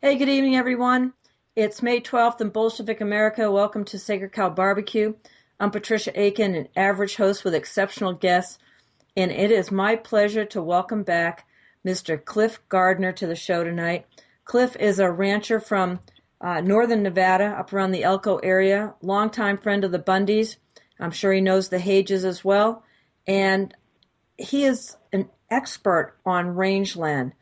Hey, good evening, everyone. It's May 12th in Bolshevik America. Welcome to Sacred Cow Barbecue. I'm Patricia Aiken, an average host with exceptional guests, and it is my pleasure to welcome back Mr. Cliff Gardner to the show tonight. Cliff is a rancher from northern Nevada, up around the Elko area, longtime friend of the Bundys. I'm sure he knows the Hages as well, and he is an expert on rangeland.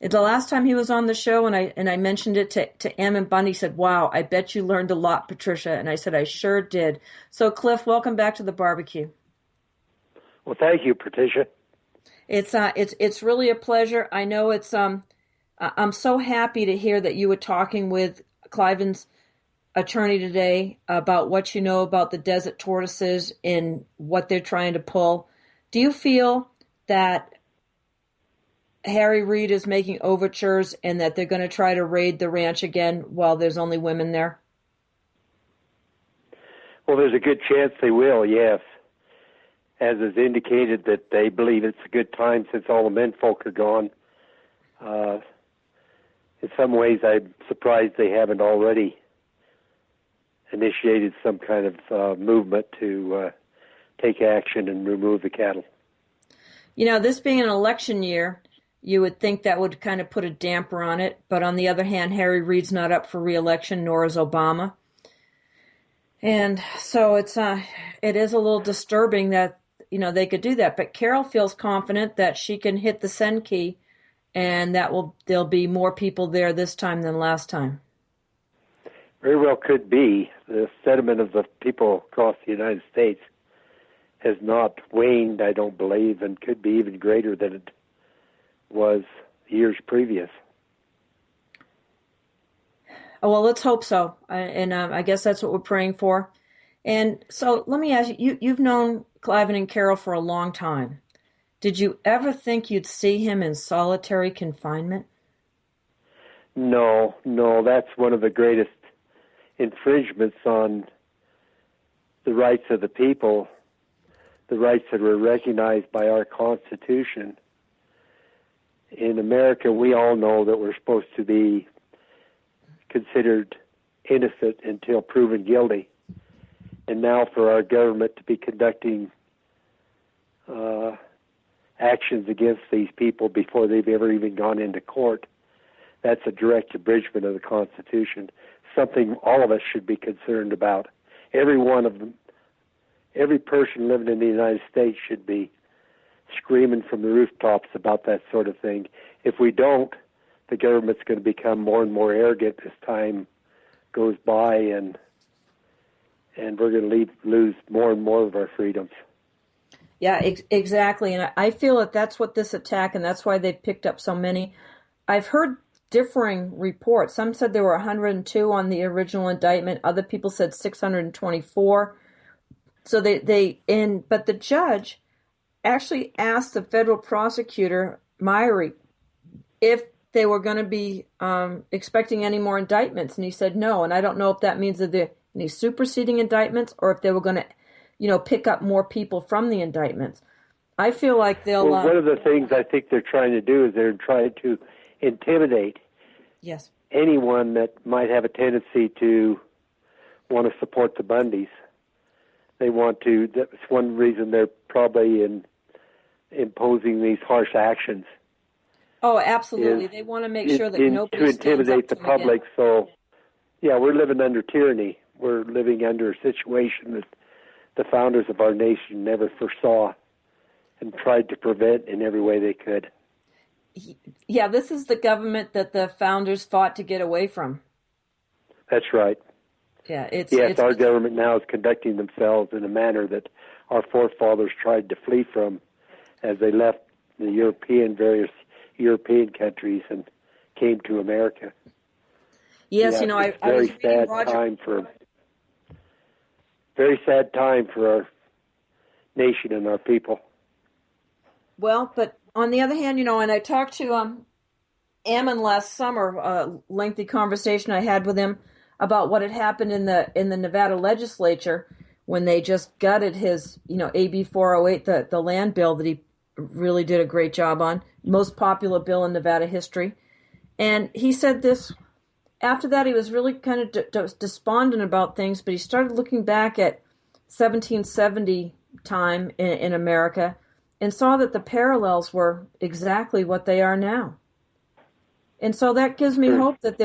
The last time he was on the show, and I mentioned it to Em and Bundy, said, "Wow, I bet you learned a lot, Patricia." And I said, "I sure did." So, Cliff, welcome back to the barbecue. Well, thank you, Patricia. It's really a pleasure. I know I'm so happy to hear that you were talking with Cliven's attorney today about what you know about the desert tortoises and what they're trying to pull. Do you feel that Harry Reid is making overtures and that they're going to try to raid the ranch again while there's only women there? Well, there's a good chance they will, yes. As is indicated that they believe it's a good time since all the men folk are gone. In some ways, I'm surprised they haven't already initiated some kind of movement to take action and remove the cattle. You know, this being an election year, you would think that would kind of put a damper on it. But on the other hand, Harry Reid's not up for re-election, nor is Obama. And so it is a little disturbing that, they could do that. But Carol feels confident that she can hit the send key and there'll be more people there this time than last time. Very well could be. The sentiment of the people across the United States has not waned, I don't believe, and could be even greater than it was years previous. Oh, well, let's hope so. I guess that's what we're praying for. And so let me ask you, you've known Cliven and Carol for a long time. Did you ever think you'd see him in solitary confinement? No, that's one of the greatest infringements on the rights of the people, the rights that were recognized by our Constitution. In America, we all know that we're supposed to be considered innocent until proven guilty. And now for our government to be conducting actions against these people before they've ever even gone into court, that's a direct abridgment of the Constitution, something all of us should be concerned about. Every one of them, every person living in the United States should be screaming from the rooftops about that sort of thing. If we don't, the government's going to become more and more arrogant as time goes by, and we're going to lose more and more of our freedoms. Yeah, exactly. And I feel that that's what this attack, and that's why they picked up so many. I've heard differing reports. Some said there were 102 on the original indictment. Other people said 624. So but the judge actually asked the federal prosecutor, Myrie, if they were going to be expecting any more indictments, and he said no. And I don't know if that means that there are any superseding indictments or if they were going to, pick up more people from the indictments. I feel like they'll... Well, one of the things I think they're trying to do is they're trying to intimidate anyone that might have a tendency to want to support the Bundys. They want to... That's one reason they're probably imposing these harsh actions. Oh, absolutely. They want to make sure that nobody to intimidate the public. Again. So, yeah, we're living under tyranny. We're living under a situation that the founders of our nation never foresaw and tried to prevent in every way they could. Yeah, this is the government that the founders fought to get away from. That's right. Yeah, our government now is conducting themselves in a manner that our forefathers tried to flee from as they left the various European countries and came to America. Yes, I was reading very sad time for our nation and our people. Well, but on the other hand, and I talked to Ammon last summer, a lengthy conversation I had with him about what had happened in the Nevada legislature when they just gutted his, AB 408, the land bill that he really did a great job on, most popular bill in Nevada history. And he said this, after that, he was really kind of despondent about things, but he started looking back at 1770 time in America and saw that the parallels were exactly what they are now. And so that gives me hope that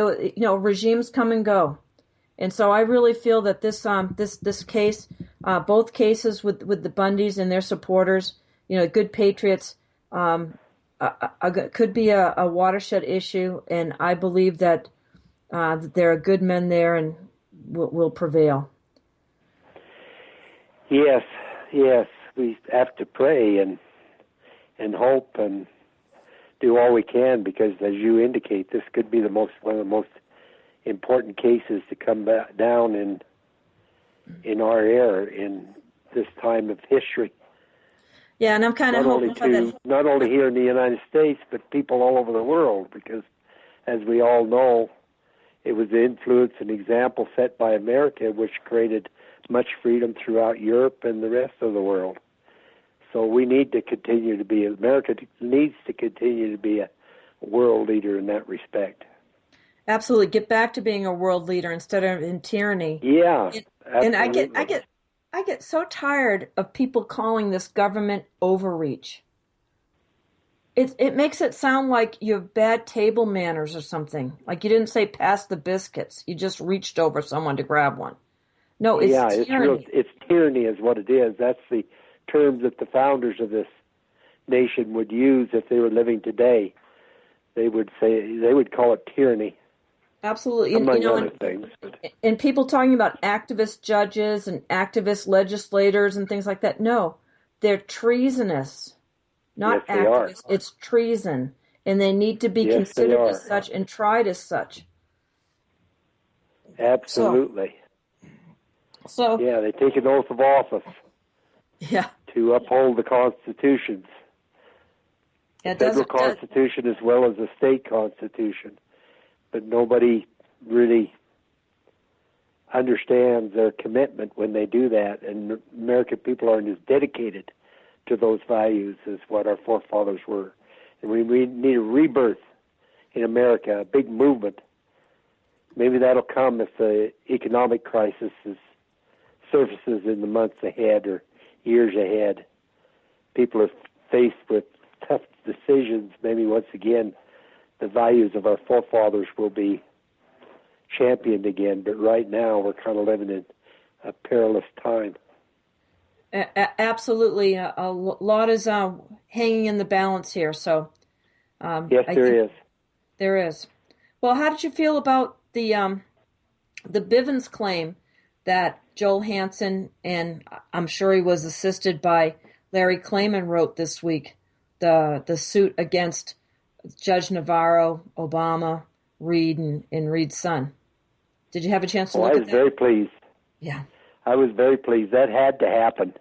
regimes come and go. And so I really feel that this case, both cases with the Bundys and their supporters, good patriots, could be a watershed issue. And I believe that there are good men there and will prevail. Yes, we have to pray and hope and do all we can, because, as you indicate, this could be one of the most important cases to come down in our era, in this time of history. Yeah, and I'm kind of hoping for that. Not only here in the United States, but people all over the world, because, as we all know, it was the influence and example set by America, which created much freedom throughout Europe and the rest of the world. So we need to continue to be, America needs to continue to be a world leader in that respect. Absolutely. Get back to being a world leader instead of in tyranny. Yeah. And I get so tired of people calling this government overreach. It makes it sound like you have bad table manners or something. Like you didn't say pass the biscuits. You just reached over someone to grab one. No, it's tyranny. It's tyranny is what it is. That's the terms that the founders of this nation would use if they were living today. They would call it tyranny. Absolutely. Among other things. And people talking about activist judges and activist legislators and things like that. No, they're treasonous. Not yes, activists. It's treason. And they need to be considered as such and tried as such. Absolutely. So yeah, they take an oath of office. Yeah. To uphold the constitutions. The federal constitution as well as the state constitution. But nobody really understands their commitment when they do that, and American people aren't as dedicated to those values as what our forefathers were. And we need a rebirth in America, a big movement. Maybe that'll come if the economic crisis surfaces in the months ahead or years ahead. People are faced with tough decisions. Maybe once again the values of our forefathers will be championed again, but right now we're kind of living in a perilous time. Absolutely. A lot is hanging in the balance here. So yes, there is. There is. Well, how did you feel about the Bivens claim that Joel Hansen, and I'm sure he was assisted by Larry Klayman, wrote this week, the suit against Judge Navarro, Obama, Reed, and Reed's son? Did you have a chance to look at that? I was very pleased. Yeah. I was very pleased. That had to happen.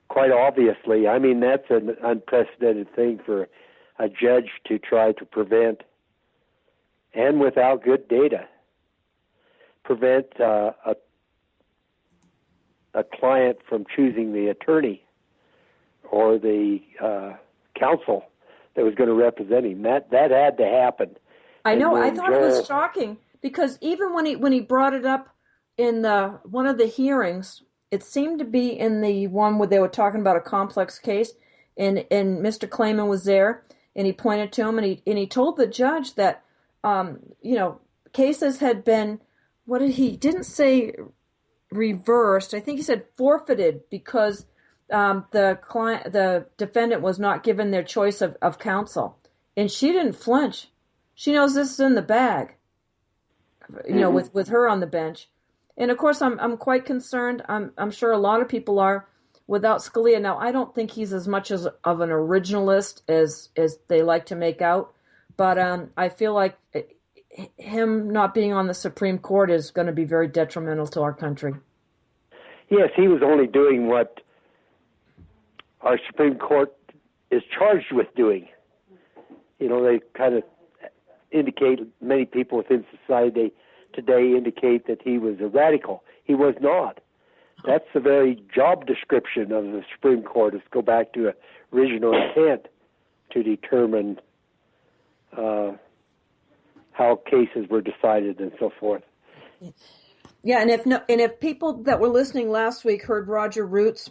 Quite obviously. I mean, that's an unprecedented thing for a judge to try to prevent, and without good data, prevent a client from choosing the attorney or the counsel that was going to represent him. That had to happen. I know. I thought it was shocking because even when he brought it up in one of the hearings, it seemed to be in the one where they were talking about a complex case, and Mr. Klayman was there, and he pointed to him, and he told the judge that cases had been, he didn't say reversed. I think he said forfeited because the defendant was not given their choice of counsel, and she didn't flinch. She knows this is in the bag, with her on the bench. And of course, I'm quite concerned. I'm sure a lot of people are without Scalia. Now, I don't think he's as much of an originalist as they like to make out, but I feel like him not being on the Supreme Court is going to be very detrimental to our country. Yes, he was only doing what our Supreme Court is charged with doing. They kind of indicate, many people within society today indicate that he was a radical. He was not. That's the very job description of the Supreme Court, is to go back to original intent to determine how cases were decided and so forth. Yeah, and if people that were listening last week heard Roger Roots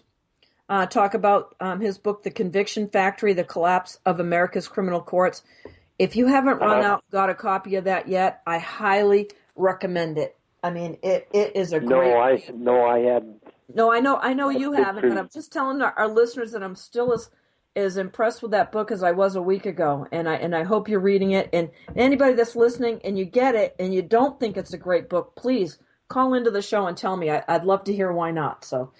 talk about his book, The Conviction Factory, The Collapse of America's Criminal Courts, if you haven't run out and got a copy of that yet, I highly recommend it. I mean, it is a great read. No, I hadn't. No, I know you haven't, but I'm just telling our listeners that I'm still as impressed with that book as I was a week ago, and I hope you're reading it. And anybody that's listening and you get it and you don't think it's a great book, please call into the show and tell me. I'd love to hear why not. So,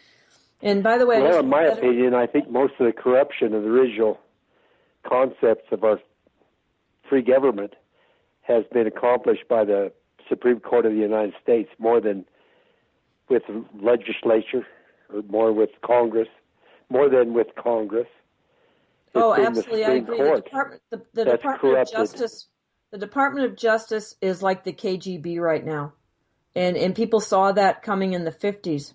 and by the way, well, in my opinion, I think most of the corruption of the original concepts of our free government has been accomplished by the Supreme Court of the United States more than with the legislature or more with Congress, more than with Congress. Oh, absolutely, I agree. The Department of Justice, the Department of Justice is like the KGB right now, and people saw that coming in the 50s.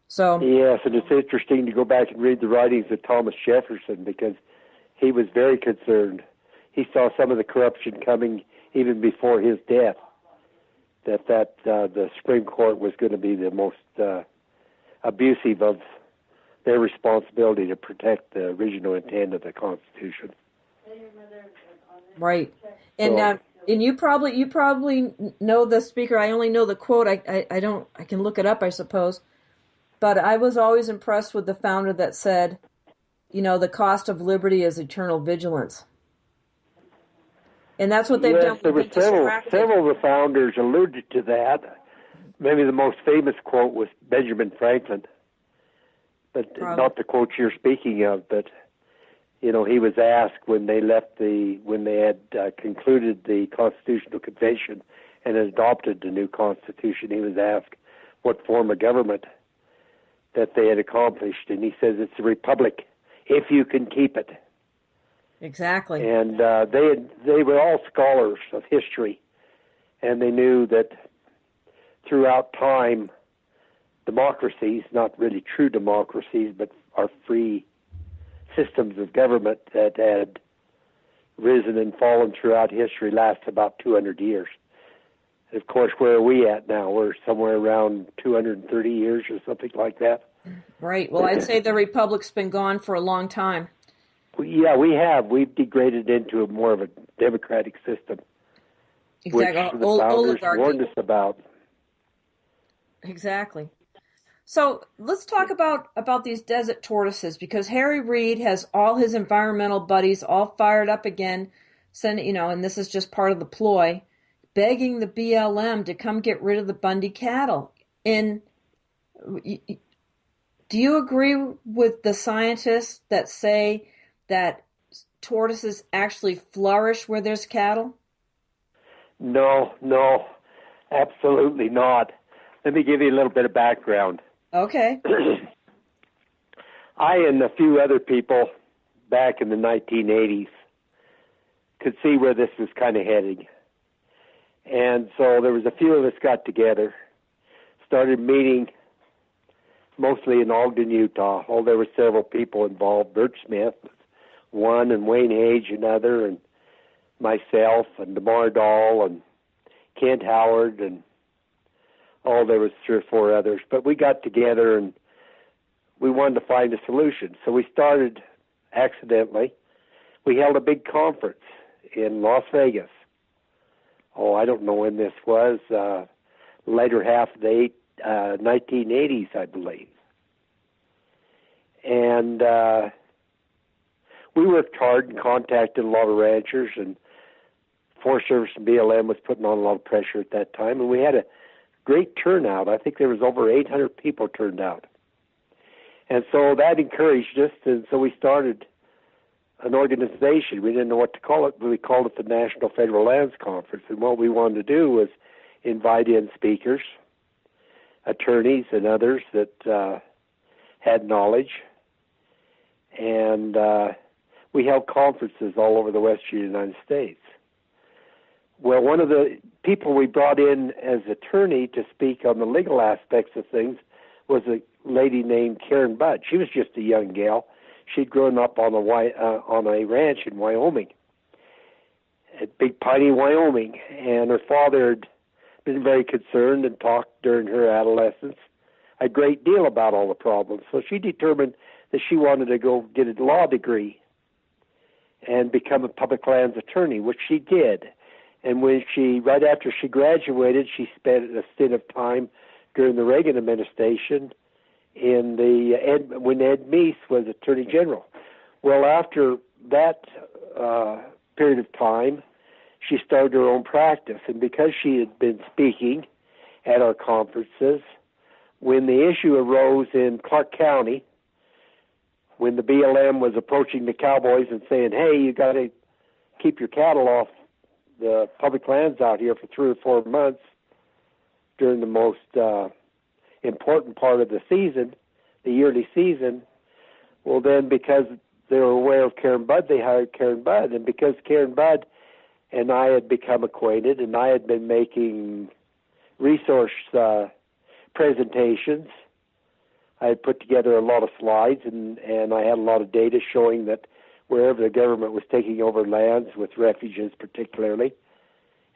So yes, and it's interesting to go back and read the writings of Thomas Jefferson because he was very concerned. He saw some of the corruption coming even before his death. That the Supreme Court was going to be the most abusive of their responsibility to protect the original intent of the Constitution. Right, and you probably know the speaker. I only know the quote. I don't. I can look it up, I suppose. But I was always impressed with the founder that said, the cost of liberty is eternal vigilance. And that's what they've done. There were several of the founders alluded to that. Maybe the most famous quote was Benjamin Franklin, but not the quote you're speaking of. But he was asked when they had concluded the Constitutional Convention and adopted the new Constitution. He was asked what form of government that they had accomplished, and he says it's a republic if you can keep it. Exactly. And they were all scholars of history, and they knew that throughout time, democracies, not really true democracies, but our free systems of government that had risen and fallen throughout history last about 200 years. And of course, where are we at now? We're somewhere around 230 years or something like that. Right. Well, I'd say the republic's been gone for a long time. Yeah, we have. We've degraded into more of a democratic system, exactly. Which the founders warned us about. Exactly. So let's talk about these desert tortoises, because Harry Reid has all his environmental buddies all fired up again, and this is just part of the ploy, begging the BLM to come get rid of the Bundy cattle. And do you agree with the scientists that say that tortoises actually flourish where there's cattle? No, absolutely not. Let me give you a little bit of background. Okay. I and a few other people back in the 1980s could see where this was kind of heading. And so there was a few of us got together, started meeting mostly in Ogden, Utah. There were several people involved. Bert Smith one, and Wayne Hage another, and myself, and DeMar Dahl, and Kent Howard, and there was 3 or 4 others. But we got together, and we wanted to find a solution. So we started, accidentally, we held a big conference in Las Vegas. I don't know when this was, later half of the 1980s, I believe. And we worked hard and contacted a lot of ranchers, and Forest Service and BLM was putting on a lot of pressure at that time, and we had a great turnout. I think there was over 800 people turned out. And so that encouraged us, and so we started an organization. We didn't know what to call it, but we called it the National Federal Lands Conference. And what we wanted to do was invite in speakers, attorneys, and others that had knowledge. And we held conferences all over the western United States. Well, one of the people we brought in as attorney to speak on the legal aspects of things was a lady named Karen Budd. She was just a young gal. She'd grown up on a ranch in Wyoming. at Big Piney, Wyoming, and her father had been very concerned and talked during her adolescence a great deal about all the problems. So she determined that she wanted to go get a law degree and become a public lands attorney, which she did. And right after she graduated, she spent a stint of time during the Reagan administration when Ed Meese was Attorney General. Well, after that period of time, she started her own practice. And because she had been speaking at our conferences, when the issue arose in Clark County, when the BLM was approaching the cowboys and saying, hey, you got to keep your cattle off the public lands out here for 3 or 4 months during the most important part of the season, the yearly season, well then because they were aware of Karen Budd, they hired Karen Budd. And because Karen Budd and I had become acquainted and I had been making resource presentations, I had put together a lot of slides and I had a lot of data showing that wherever the government was taking over lands with refuges particularly,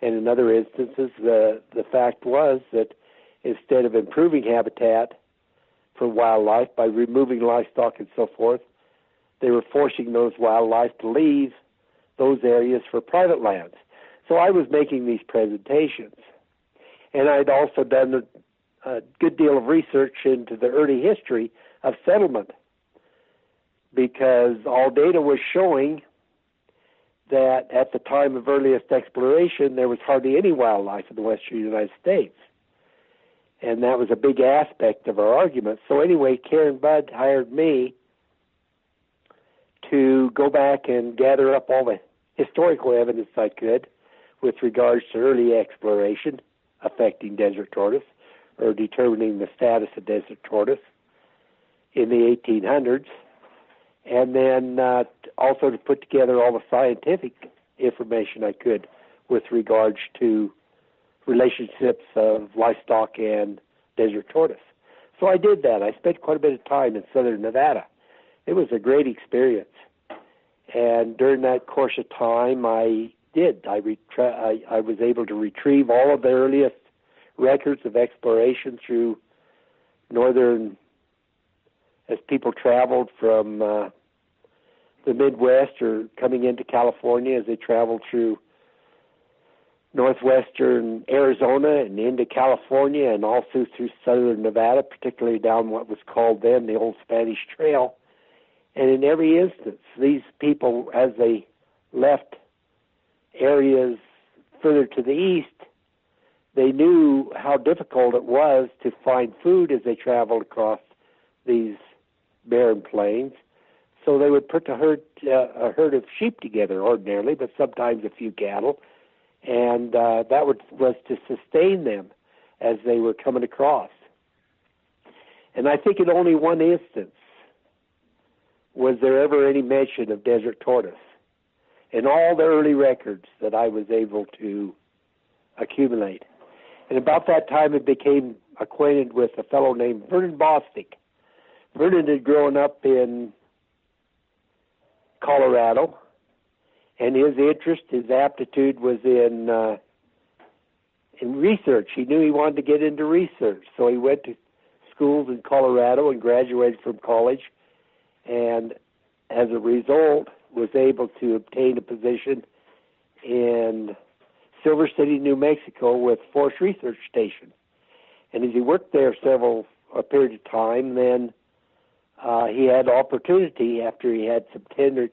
and in other instances, the fact was that instead of improving habitat for wildlife by removing livestock and so forth, they were forcing those wildlife to leave those areas for private lands. So I was making these presentations. And I'd also done a good deal of research into the early history of settlement, because all data was showing that at the time of earliest exploration, there was hardly any wildlife in the western United States. And that was a big aspect of our argument. So anyway, Karen Budd hired me to go back and gather up all the historical evidence I could with regards to early exploration affecting desert tortoise, or determining the status of desert tortoise in the 1800s, and then also to put together all the scientific information I could with regards to relationships of livestock and desert tortoise. So I did that. I spent quite a bit of time in southern Nevada. It was a great experience. And during that course of time, I was able to retrieve all of the earliest records of exploration through northern, as people traveled from the Midwest or coming into California, as they traveled through northwestern Arizona and into California and also through southern Nevada, particularly down what was called then the Old Spanish Trail. And in every instance, these people, as they left areas further to the east, they knew how difficult it was to find food as they traveled across these barren plains. So they would put a herd of sheep together ordinarily, but sometimes a few cattle, and that was to sustain them as they were coming across. And I think in only one instance was there ever any mention of desert tortoise in all the early records that I was able to accumulate. And about that time, I became acquainted with a fellow named Vernon Bostic. Vernon had grown up in Colorado, and his interest, his aptitude was in research. He knew he wanted to get into research, so he went to schools in Colorado and graduated from college, and as a result was able to obtain a position in Silver City, New Mexico with Forest Research Station. And as he worked there a period of time, then he had opportunity, after he had some tenure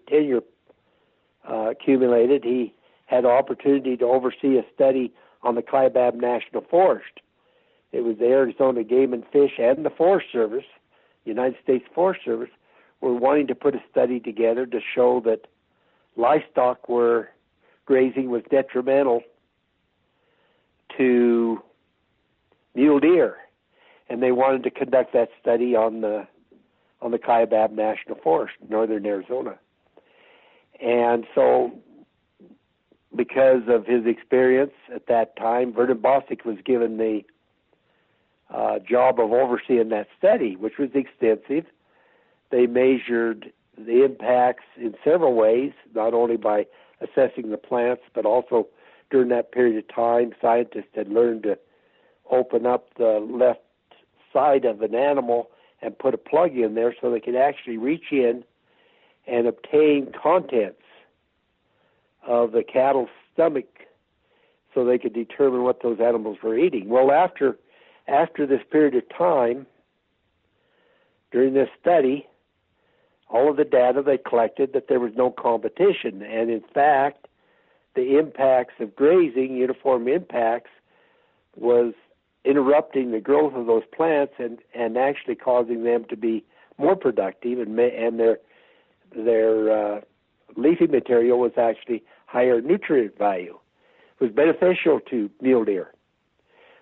accumulated, he had opportunity to oversee a study on the Kaibab National Forest. It was the Arizona Game and Fish and the Forest Service, United States Forest Service, were wanting to put a study together to show that livestock grazing was detrimental to mule deer, and they wanted to conduct that study on the Kaibab National Forest, northern Arizona. And so, because of his experience at that time, Vernon Bostic was given the job of overseeing that study, which was extensive. They measured the impacts in several ways, not only by assessing the plants, but also during that period of time, scientists had learned to open up the left side of an animal and put a plug in there so they could actually reach in and obtain contents of the cattle's stomach so they could determine what those animals were eating. Well, after this period of time, during this study, all of the data they collected that there was no competition. And in fact, the impacts of grazing, uniform impacts, was interrupting the growth of those plants and actually causing them to be more productive, and their leafy material was actually higher nutrient value. It was beneficial to mule deer.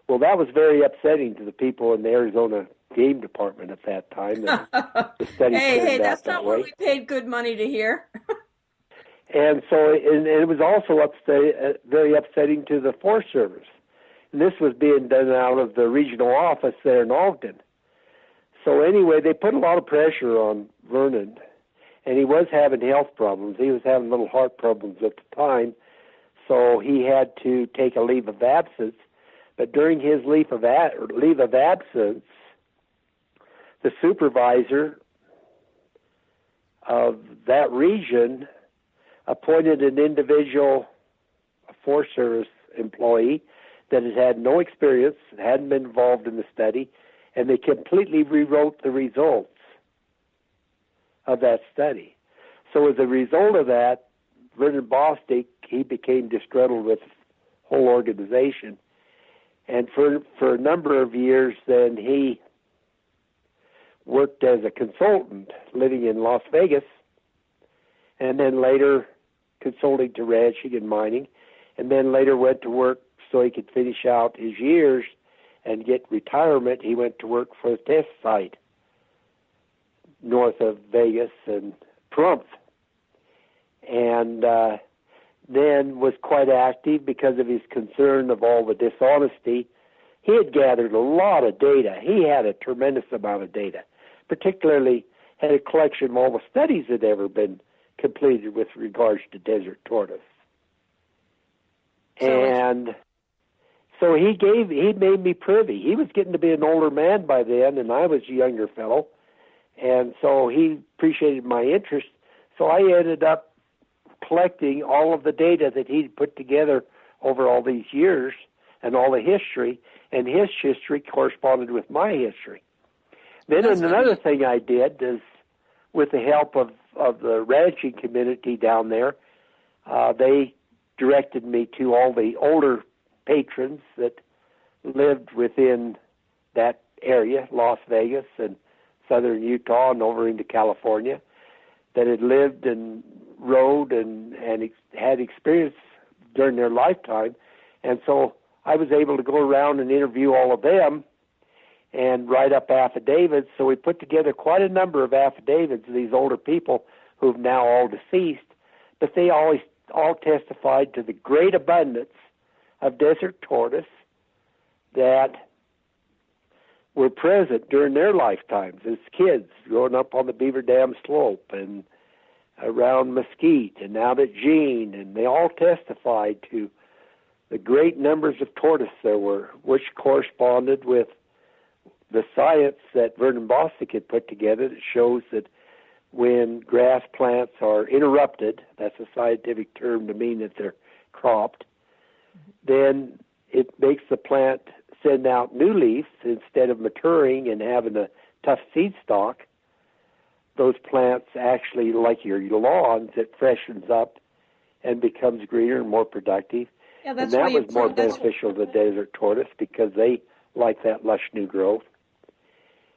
Well, that was very upsetting to the people in the Arizona game department at that time. The study hey, that's that not way. what we paid good money to hear. And so it was also very upsetting to the Forest Service. And this was being done out of the regional office there in Ogden. So anyway, they put a lot of pressure on Vernon, and he was having health problems. He was having little heart problems at the time, so he had to take a leave of absence. But during his leave of absence, the supervisor of that region appointed an individual, a Forest Service employee, that had had no experience, hadn't been involved in the study, and they completely rewrote the results of that study. So as a result of that, Vernon Bostic, he became disgruntled with the whole organization. And for a number of years, then he worked as a consultant living in Las Vegas, and then later consulting to ranching and mining, and then later went to work so he could finish out his years and get retirement. He went to work for a test site north of Vegas and Pahrump, and then was quite active because of his concern of all the dishonesty. He had gathered a lot of data. He had a tremendous amount of data, particularly had a collection of all the studies that had ever been completed with regards to desert tortoise. So he made me privy. He was getting to be an older man by then, and I was a younger fellow, and so he appreciated my interest. So I ended up collecting all of the data that he'd put together over all these years and all the history, and his history corresponded with my history. Then another thing I did is, with the help of the ranching community down there, they directed me to all the older patrons that lived within that area, Las Vegas and southern Utah and over into California, that had lived and rode and had experience during their lifetime. And so I was able to go around and interview all of them and write up affidavits. So we put together quite a number of affidavits of these older people who've now all deceased, but they all testified to the great abundance of desert tortoise that were present during their lifetimes as kids, growing up on the Beaver Dam slope and around Mesquite and out at Jean, and they all testified to the great numbers of tortoise there were, which corresponded with the science that Vernon Bostic had put together that shows that when grass plants are interrupted, that's a scientific term to mean that they're cropped, then it makes the plant send out new leaves instead of maturing and having a tough seed stalk. Those plants actually, like your lawns, it freshens up and becomes greener and more productive. Yeah, that's and that why was more beneficial to the desert tortoise because they like that lush new growth.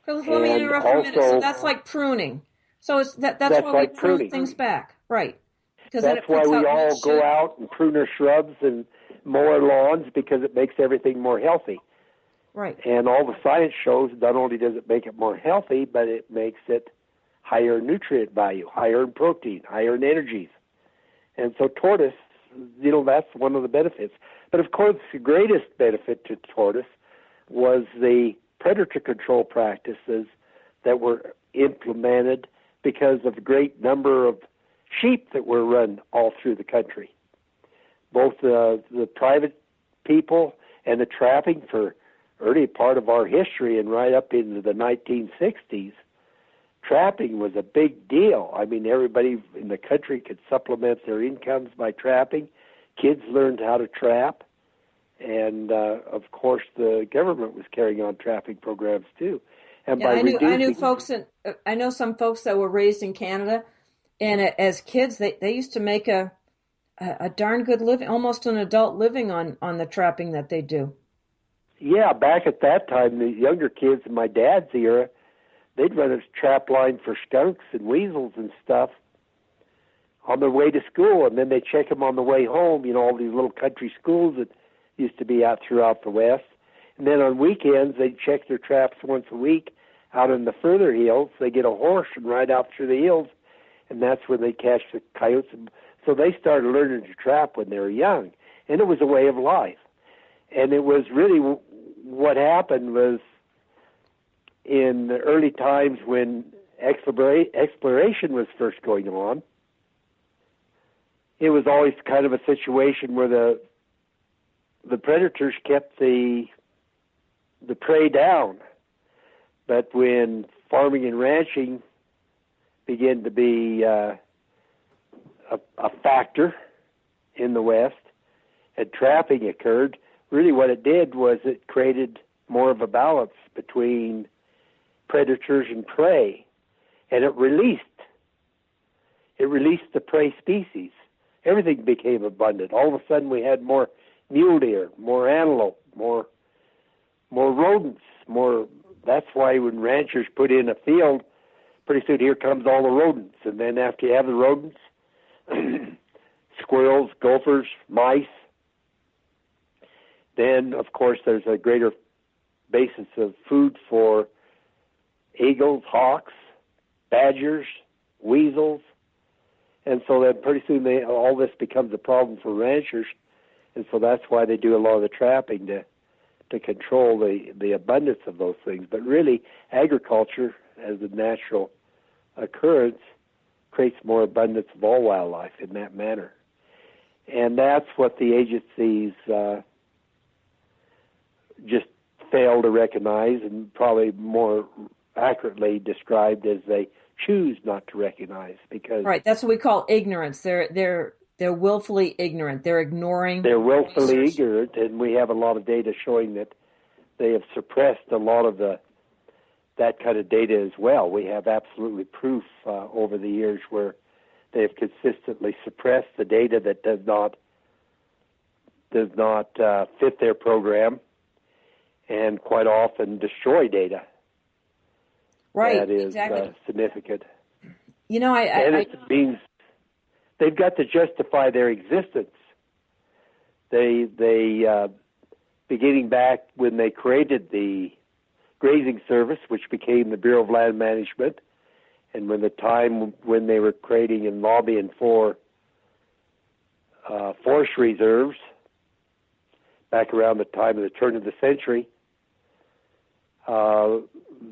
Let me interrupt for a minute. So that's like pruning. So that's why like we prune pruning. things back, right? Because that's why we all go out and prune our shrubs and mow our lawns, because it makes everything more healthy. Right. And all the science shows not only does it make it more healthy, but it makes it higher nutrient value, higher in protein, higher in energies. And so tortoise, that's one of the benefits. But of course, the greatest benefit to tortoise was the predator control practices that were implemented because of the great number of sheep that were run all through the country. Both the private people and the trapping for early part of our history and right up into the 1960s, trapping was a big deal. I mean, everybody in the country could supplement their incomes by trapping. Kids learned how to trap. And, of course, the government was carrying on trapping programs, too. And Yeah, I know some folks that were raised in Canada, and as kids, they used to make a darn good living, almost an adult living on the trapping that they do. Yeah, back at that time, the younger kids in my dad's era, they'd run a trap line for skunks and weasels and stuff on their way to school, and then they'd check them on the way home, all these little country schools that used to be out throughout the West. And then on weekends, they'd check their traps once a week out in the further hills. They get a horse and ride out through the hills, and that's when they catch the coyotes. So they started learning to trap when they were young, and it was a way of life. And it was really what happened was in the early times when exploration was first going on, it was always kind of a situation where the predators kept the prey down. But when farming and ranching began to be a factor in the West and trapping occurred, really what it did was it created more of a balance between predators and prey, and it released the prey species. Everything became abundant. All of a sudden we had more mule deer, more antelope, more rodents, more. That's why when ranchers put in a field, pretty soon here comes all the rodents, and then after you have the rodents, squirrels, gophers, mice, then of course there's a greater basis of food for eagles, hawks, badgers, weasels, and so then pretty soon all this becomes a problem for ranchers, and so that's why they do a lot of the trapping to control the abundance of those things. But really, agriculture as a natural occurrence creates more abundance of all wildlife in that manner. And that's what the agencies just fail to recognize, and probably more accurately described as they choose not to recognize. Because right, that's what we call ignorance. They're willfully ignorant. They're ignoring. They're willfully ignorant, and we have a lot of data showing that they have suppressed a lot of that kind of data as well. We have absolutely proof over the years where they have consistently suppressed the data that does not fit their program, and quite often destroy data. Right, that is exactly. Significant. It means they've got to justify their existence. They beginning back when they created the Grazing Service, which became the Bureau of Land Management, and when they were creating and lobbying for forest reserves, back around the time of the turn of the century,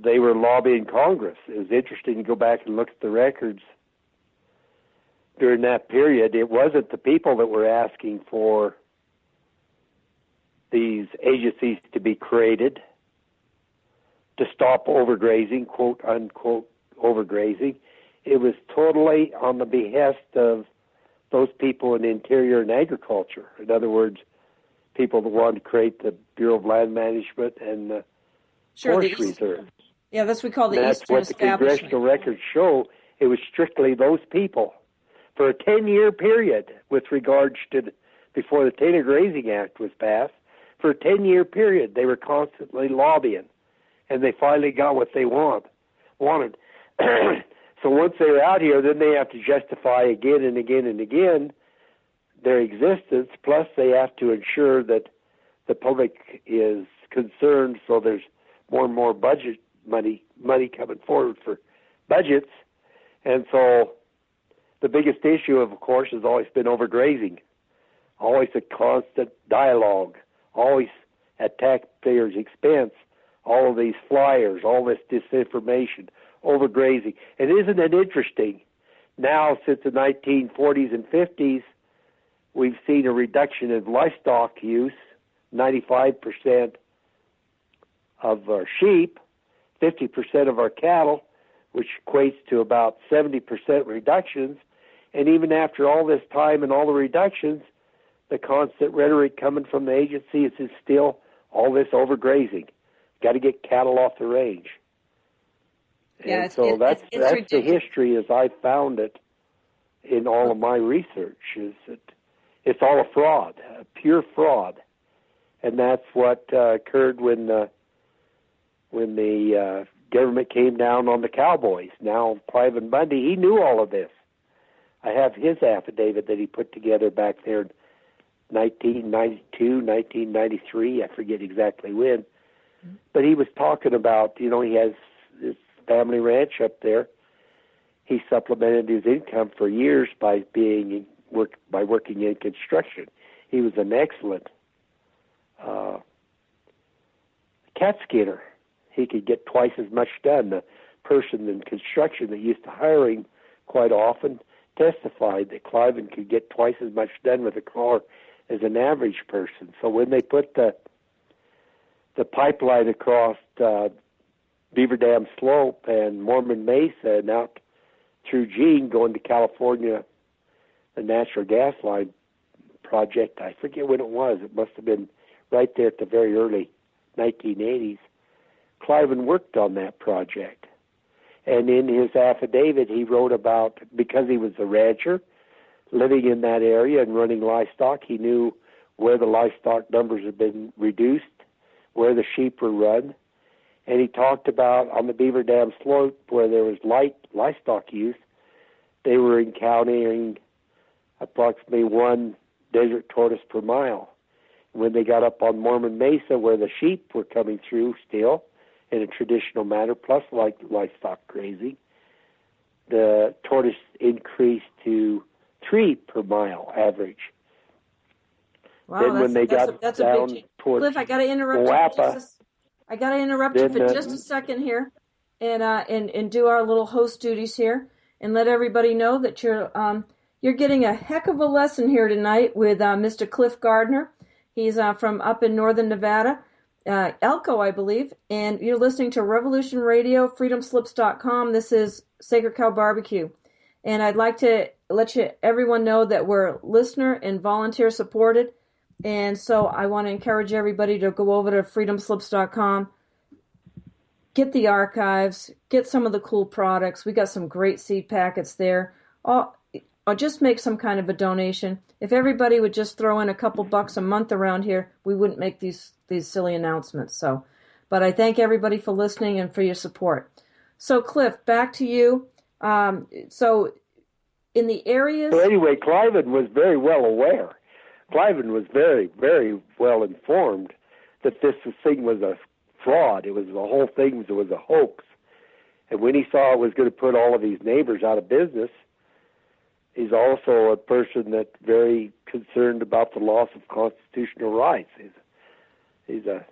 they were lobbying Congress. It was interesting to go back and look at the records. During that period, it wasn't the people that were asking for these agencies to be created to stop overgrazing, quote unquote overgrazing. It was totally on the behest of those people in interior and agriculture. In other words, people that wanted to create the Bureau of Land Management and the Forest Reserve. Yeah, that's what we call the That's Eastern what the Establishment. congressional records show. It was strictly those people. For a 10-year period, with regards to before the Taylor Grazing Act was passed, for a 10-year period, they were constantly lobbying, and they finally got what they wanted. So once they're out here, then they have to justify again and again and again their existence, plus they have to ensure that the public is concerned, so there's more and more budget money coming forward for budgets. And so the biggest issue, of course, has always been overgrazing, always a constant dialogue, always at taxpayers' expense, all of these flyers, all this disinformation, overgrazing. And isn't it interesting Now, since the 1940s and 50s, we've seen a reduction in livestock use, 95% of our sheep, 50% of our cattle, which equates to about 70% reductions. And even after all this time and all the reductions, the constant rhetoric coming from the agency is still all this overgrazing. Got to get cattle off the range. Yeah, and so that's ridiculous. The history as I found it in all of my research, is that it's all a fraud, a pure fraud. And that's what occurred when the government came down on the cowboys. Now, Cliven Bundy, he knew all of this. I have his affidavit that he put together back there in 1992, 1993, I forget exactly when. But he was talking about, he has this family ranch up there. He supplemented his income for years by working in construction. He was an excellent cat skinner. He could get twice as much done. The person in construction that used to hire him quite often testified that Cliven could get twice as much done with a car as an average person. So when they put the pipeline across Beaver Dam Slope and Mormon Mesa and out through Jean going to California, the natural gas line project, I forget when it was. It must have been right there at the very early 1980s. Cliven worked on that project. And in his affidavit, he wrote about, because he was a rancher living in that area and running livestock, he knew where the livestock numbers had been reduced, where the sheep were run. And he talked about on the Beaver Dam Slope where there was light livestock use, they were encountering approximately one desert tortoise per mile. When they got up on Mormon Mesa where the sheep were coming through still in a traditional manner, plus like livestock grazing, the tortoise increased to 3 per mile average. Wow, then when they got down towards Cliff, I got to interrupt you for just a second here, and do our little host duties here, and let everybody know that you're getting a heck of a lesson here tonight with Mr. Cliff Gardner. He's from up in northern Nevada, Elko, I believe, and you're listening to Revolution Radio, freedomslips.com. This is Sacred Cow Barbecue, and I'd like to let everyone know that we're listener and volunteer supported. And so I want to encourage everybody to go over to freedomslips.com, get the archives, get some of the cool products. We got some great seed packets there. Or just make some kind of a donation. If everybody would just throw in a couple bucks a month around here, we wouldn't make these silly announcements. But I thank everybody for listening and for your support. So Cliff, back to you. So in the areas... So anyway, Cliven was very well aware. Cliven was very, very well informed that this thing was a fraud. The whole thing was a hoax. And when he saw it was going to put all of these neighbors out of business, he's also a person that's very concerned about the loss of constitutional rights. He's a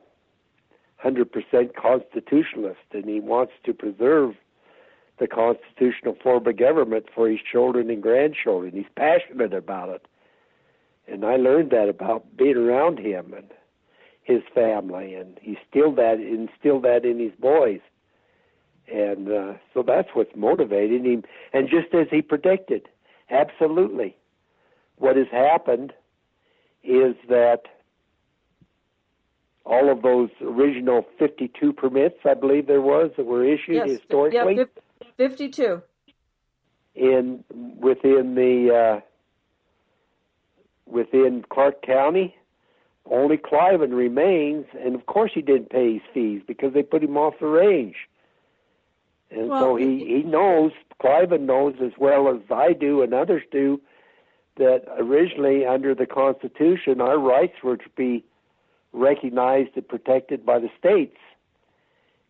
100% constitutionalist, and he wants to preserve the constitutional form of government for his children and grandchildren. He's passionate about it. And I learned that about being around him and his family, and he instilled that in his boys. And so that's what's motivating him. And just as he predicted, absolutely, what has happened is that all of those original 52 permits, I believe there was, that were issued historically. Yeah, 52. Within Clark County, only Cliven remains, and of course he didn't pay his fees because they put him off the range. And so he knows, Cliven knows as well as I do and others do, that originally under the Constitution our rights were to be recognized and protected by the states.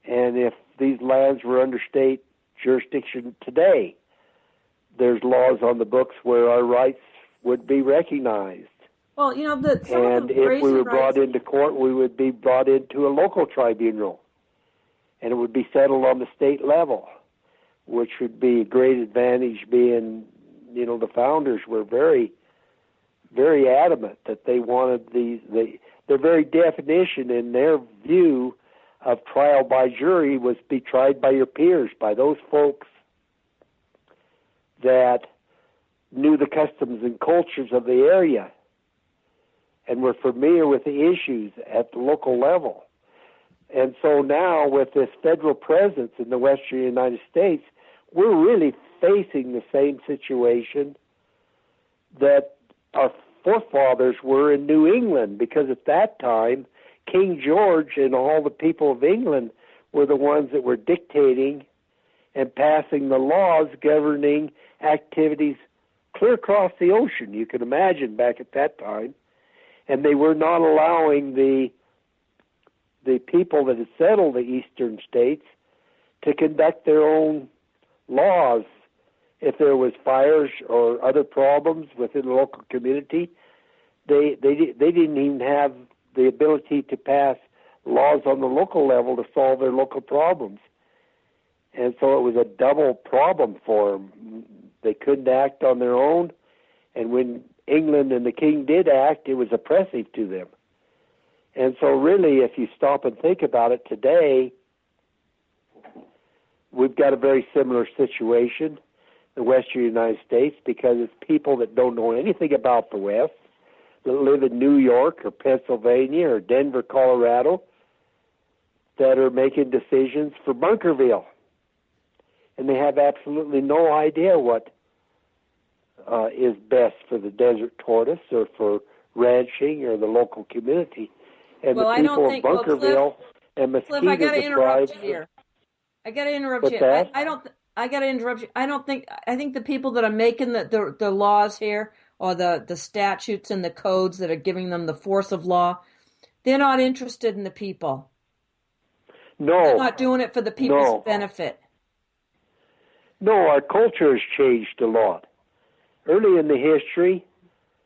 And if these lands were under state jurisdiction today, there's laws on the books where our rights would be recognized. Well, and if we were brought into court, we would be brought into a local tribunal, and it would be settled on the state level. which would be a great advantage being, the founders were very, very adamant that they wanted their very definition in their view of trial by jury was be tried by your peers, by those folks that knew the customs and cultures of the area and were familiar with the issues at the local level. And so now with this federal presence in the western United States, we're really facing the same situation that our forefathers were in New England, because at that time, King George and all the people of England were the ones that were dictating and passing the laws governing activities clear across the ocean, you can imagine, back at that time. And they were not allowing the people that had settled the eastern states to conduct their own laws. If there was fires or other problems within the local community, they didn't even have the ability to pass laws on the local level to solve their local problems. And so it was a double problem for them. They couldn't act on their own, and when England and the king did act, it was oppressive to them. And so really, if you stop and think about it today, we've got a very similar situation in the western United States, because it's people that don't know anything about the West, that live in New York or Pennsylvania or Denver, Colorado, that are making decisions for Bunkerville. And they have absolutely no idea what is best for the desert tortoise or for ranching or the local community. And well, the people of Bunkerville and Mesquite, Cliff, I got to interrupt you here. here. I got to interrupt you. I got to interrupt you. I think the people that are making the laws here, or the statutes and the codes that are giving them the force of law, they're not interested in the people. No. They're not doing it for the people's benefit. No, our culture has changed a lot. Early in the history,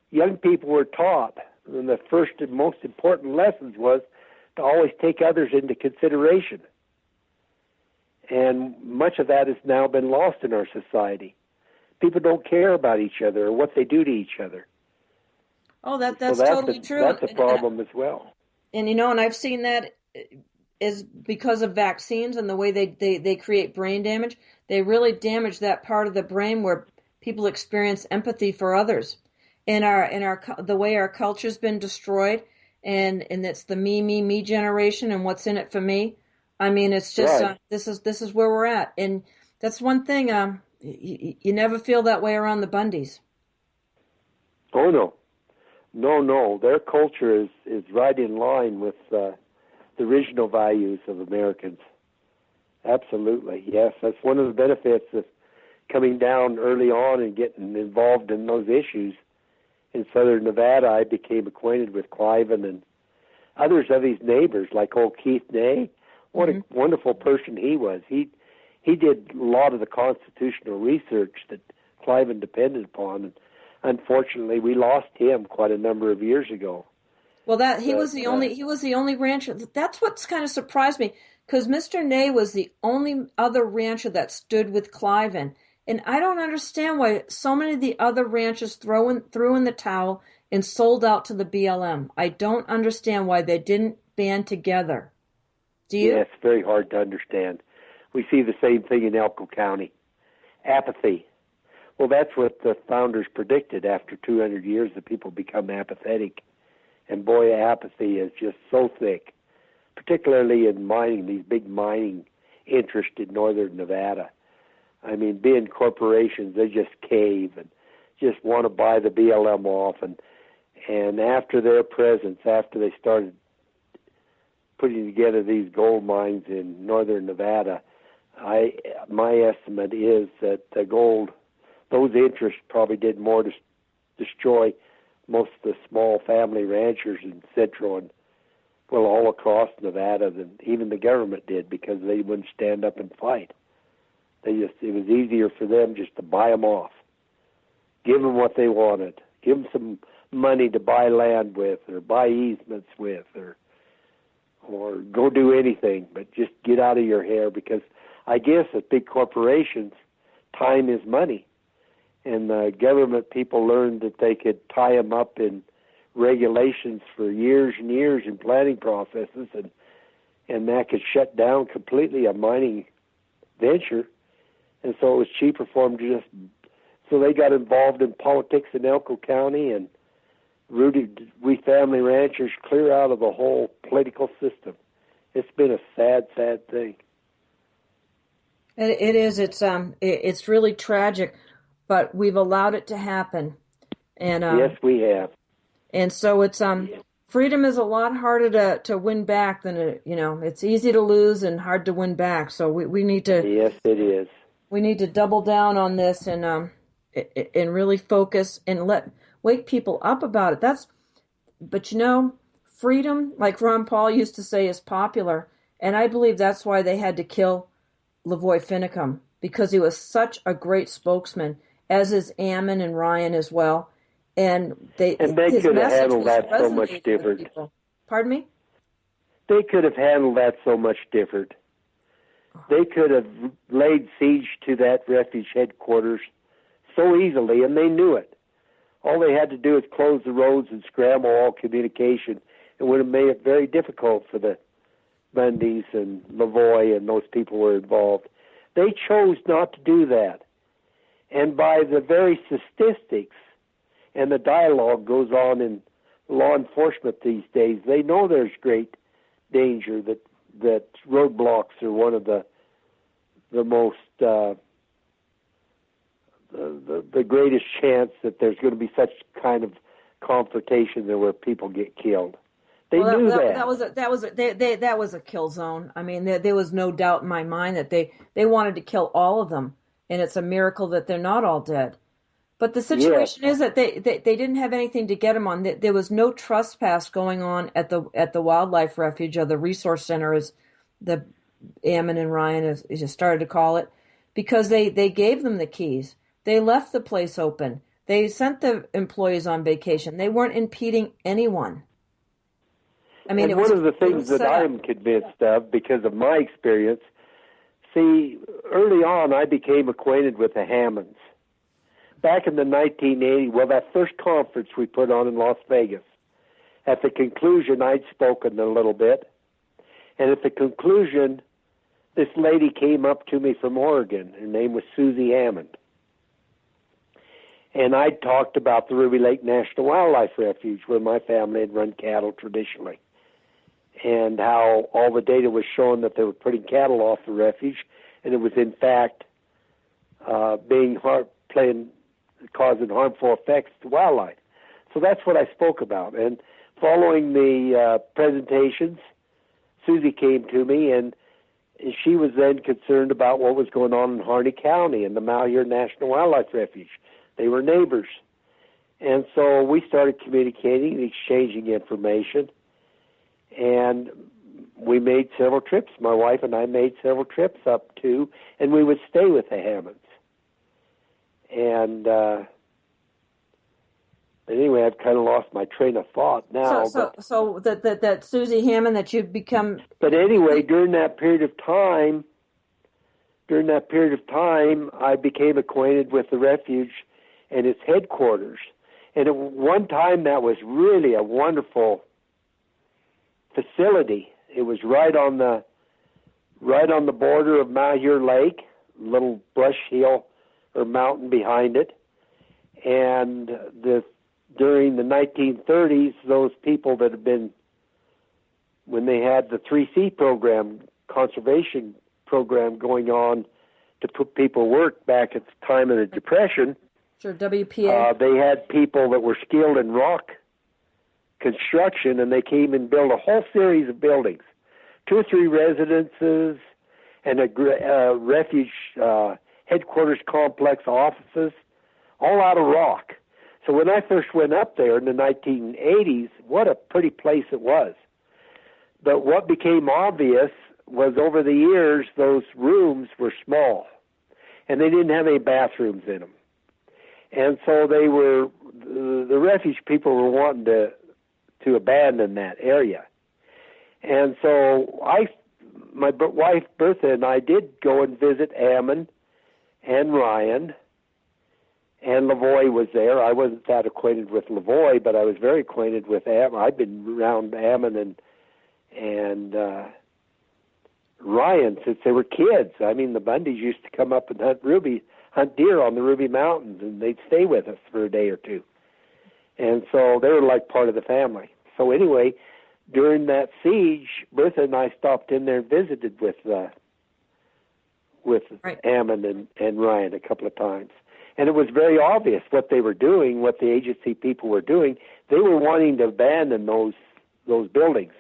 young people were taught, and the first and most important lessons was to always take others into consideration. And much of that has now been lost in our society. People don't care about each other or what they do to each other. Oh, that's totally true. That's a problem as well. And and I've seen that is because of vaccines and the way they create brain damage. They really damage that part of the brain where people experience empathy for others. And the way our culture's been destroyed, and it's the me generation and what's in it for me. I mean, it's just right. This is where we're at, and that's one thing. You never feel that way around the Bundys. Oh no. Their culture is right in line with the original values of Americans. Absolutely, yes. That's one of the benefits of coming down early on and getting involved in those issues. In southern Nevada, I became acquainted with Cliven and others of his neighbors, like old Keith Ney. What a wonderful person he was. He did a lot of the constitutional research that Cliven depended upon, and unfortunately, we lost him quite a number of years ago. Well, he was the only rancher. That's what's kind of surprised me, because Mr. Ney was the only other rancher that stood with Cliven, and I don't understand why so many of the other ranchers threw in the towel and sold out to the BLM. I don't understand why they didn't band together. Do you? Yeah, it's very hard to understand. We see the same thing in Elko County. Apathy. Well, that's what the founders predicted. After 200 years, the people become apathetic. And boy, apathy is just so thick, particularly in mining, these big mining interests in northern Nevada. I mean, being corporations, they just cave and just want to buy the BLM off. And after their presence, after they started putting together these gold mines in northern Nevada, my estimate is that those interests probably did more to destroy most of the small family ranchers in central and, well, all across Nevada than even the government did, because they wouldn't stand up and fight. It was easier for them just to buy them off, give them what they wanted, give them some money to buy land with or buy easements with or go do anything, but just get out of your hair, because I guess at big corporations, time is money. And the government people learned that they could tie them up in regulations for years and years in planning processes, and that could shut down completely a mining venture. And so it was cheaper for them to just, so they got involved in politics in Elko County and rooted we family ranchers clear out of the whole political system. It's been a sad, sad thing. It is. It's really tragic, but we've allowed it to happen. And yes, we have. And so it's freedom is a lot harder to win back than it's easy to lose and hard to win back. So we need to. Yes, it is. We need to double down on this and really focus and wake people up about it. But freedom, like Ron Paul used to say, is popular, and I believe that's why they had to kill Lavoy Finicum, because he was such a great spokesman, as is Ammon and Ryan as well. And they could have handled that so much different. Pardon me? They could have handled that so much different. They could have laid siege to that refuge headquarters so easily, and they knew it. All they had to do is close the roads and scramble all communication. It would have made it very difficult for the Bundys and Lavoy and those people who were involved. They chose not to do that. And by the very statistics and the dialogue goes on in law enforcement these days, they know there's great danger that roadblocks are one of the most the greatest chance that there's going to be such kind of confrontation there where people get killed. They knew that. That was a kill zone. I mean, there was no doubt in my mind that they wanted to kill all of them, and it's a miracle that they're not all dead. But the situation is that they didn't have anything to get them on. There was no trespass going on at the wildlife refuge, or the resource center, as the Ammon and Ryan as you started to call it, because they gave them the keys. They left the place open. They sent the employees on vacation. They weren't impeding anyone. I mean, and one of the things that I'm convinced of, because of my experience, see, early on I became acquainted with the Hammonds. Back in the 1980s, that first conference we put on in Las Vegas, at the conclusion I'd spoken a little bit, and at the conclusion this lady came up to me from Oregon. Her name was Susie Hammond. And I talked about the Ruby Lake National Wildlife Refuge, where my family had run cattle traditionally, and how all the data was showing that they were putting cattle off the refuge, and it was in fact causing harmful effects to wildlife. So that's what I spoke about. And following the presentations, Susie came to me, and she was then concerned about what was going on in Harney County and the Malheur National Wildlife Refuge. They were neighbors. And so we started communicating and exchanging information, and we made several trips. My wife and I made several trips up to, and we would stay with the Hammonds. And anyway, I've kind of lost my train of thought now. So that Susie Hammond that you've become. But anyway, during that period of time, I became acquainted with the refuge and its headquarters. And at one time, that was really a wonderful facility. It was right on the border of Malheur Lake, little brush hill or mountain behind it. And during the 1930s, those people that had been, when they had the 3C program, conservation program going on to put people to work back at the time of the Depression, sure, WPA. They had people that were skilled in rock construction, and they came and built a whole series of buildings, 2 or 3 residences, and a refuge headquarters complex, offices, all out of rock. So when I first went up there in the 1980s, what a pretty place it was. But what became obvious was over the years, those rooms were small, and they didn't have any bathrooms in them. And so the refuge people were wanting to abandon that area. And so my wife Bertha and I did go and visit Ammon and Ryan, and Lavoie was there. I wasn't that acquainted with Lavoie, but I was very acquainted with Ammon. I've been around Ammon and Ryan since they were kids. I mean, the Bundys used to come up and hunt deer on the Ruby Mountains, and they'd stay with us for a day or two. And so they were like part of the family. So anyway, during that siege, Bertha and I stopped in there and visited with Right. Ammon and Ryan a couple of times. And it was very obvious what they were doing, what the agency people were doing. They were wanting to abandon those buildings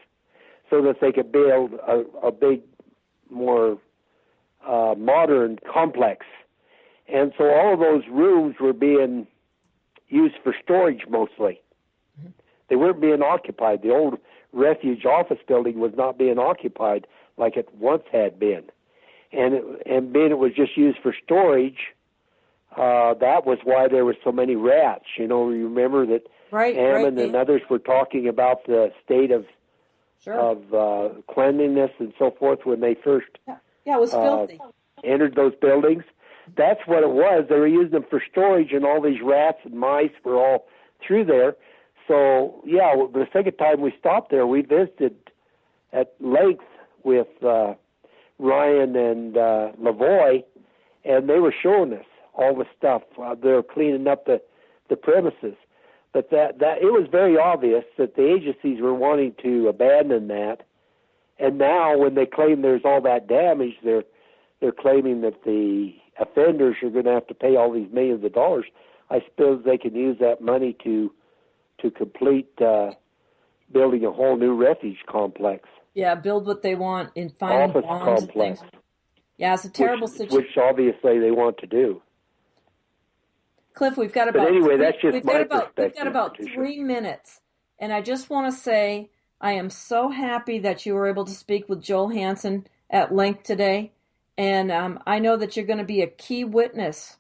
so that they could build a big, more modern complex. And so all of those rooms were being used for storage mostly. Mm-hmm. They weren't being occupied. The old refuge office building was not being occupied like it once had been. And being it was just used for storage, that was why there were so many rats. You know, you remember that Ammon and others were talking about the state of cleanliness and so forth when they first it was filthy. Entered those buildings. That's what it was. They were using them for storage, and all these rats and mice were all through there. So, yeah, the second time we stopped there, we visited at length with Ryan and Lavoie, and they were showing us all the stuff. They were cleaning up the premises. But that it was very obvious that the agencies were wanting to abandon that. And now when they claim there's all that damage, they're claiming that the offenders are going to have to pay all these millions of dollars. I suppose they can use that money to complete building a whole new refuge complex. Yeah, build what they want in finding bonds and things. Yeah, it's a terrible situation. Which obviously they want to do. Cliff, we've got about we've got about 3 minutes, and I just want to say I am so happy that you were able to speak with Joel Hansen at length today, and I know that you're going to be a key witness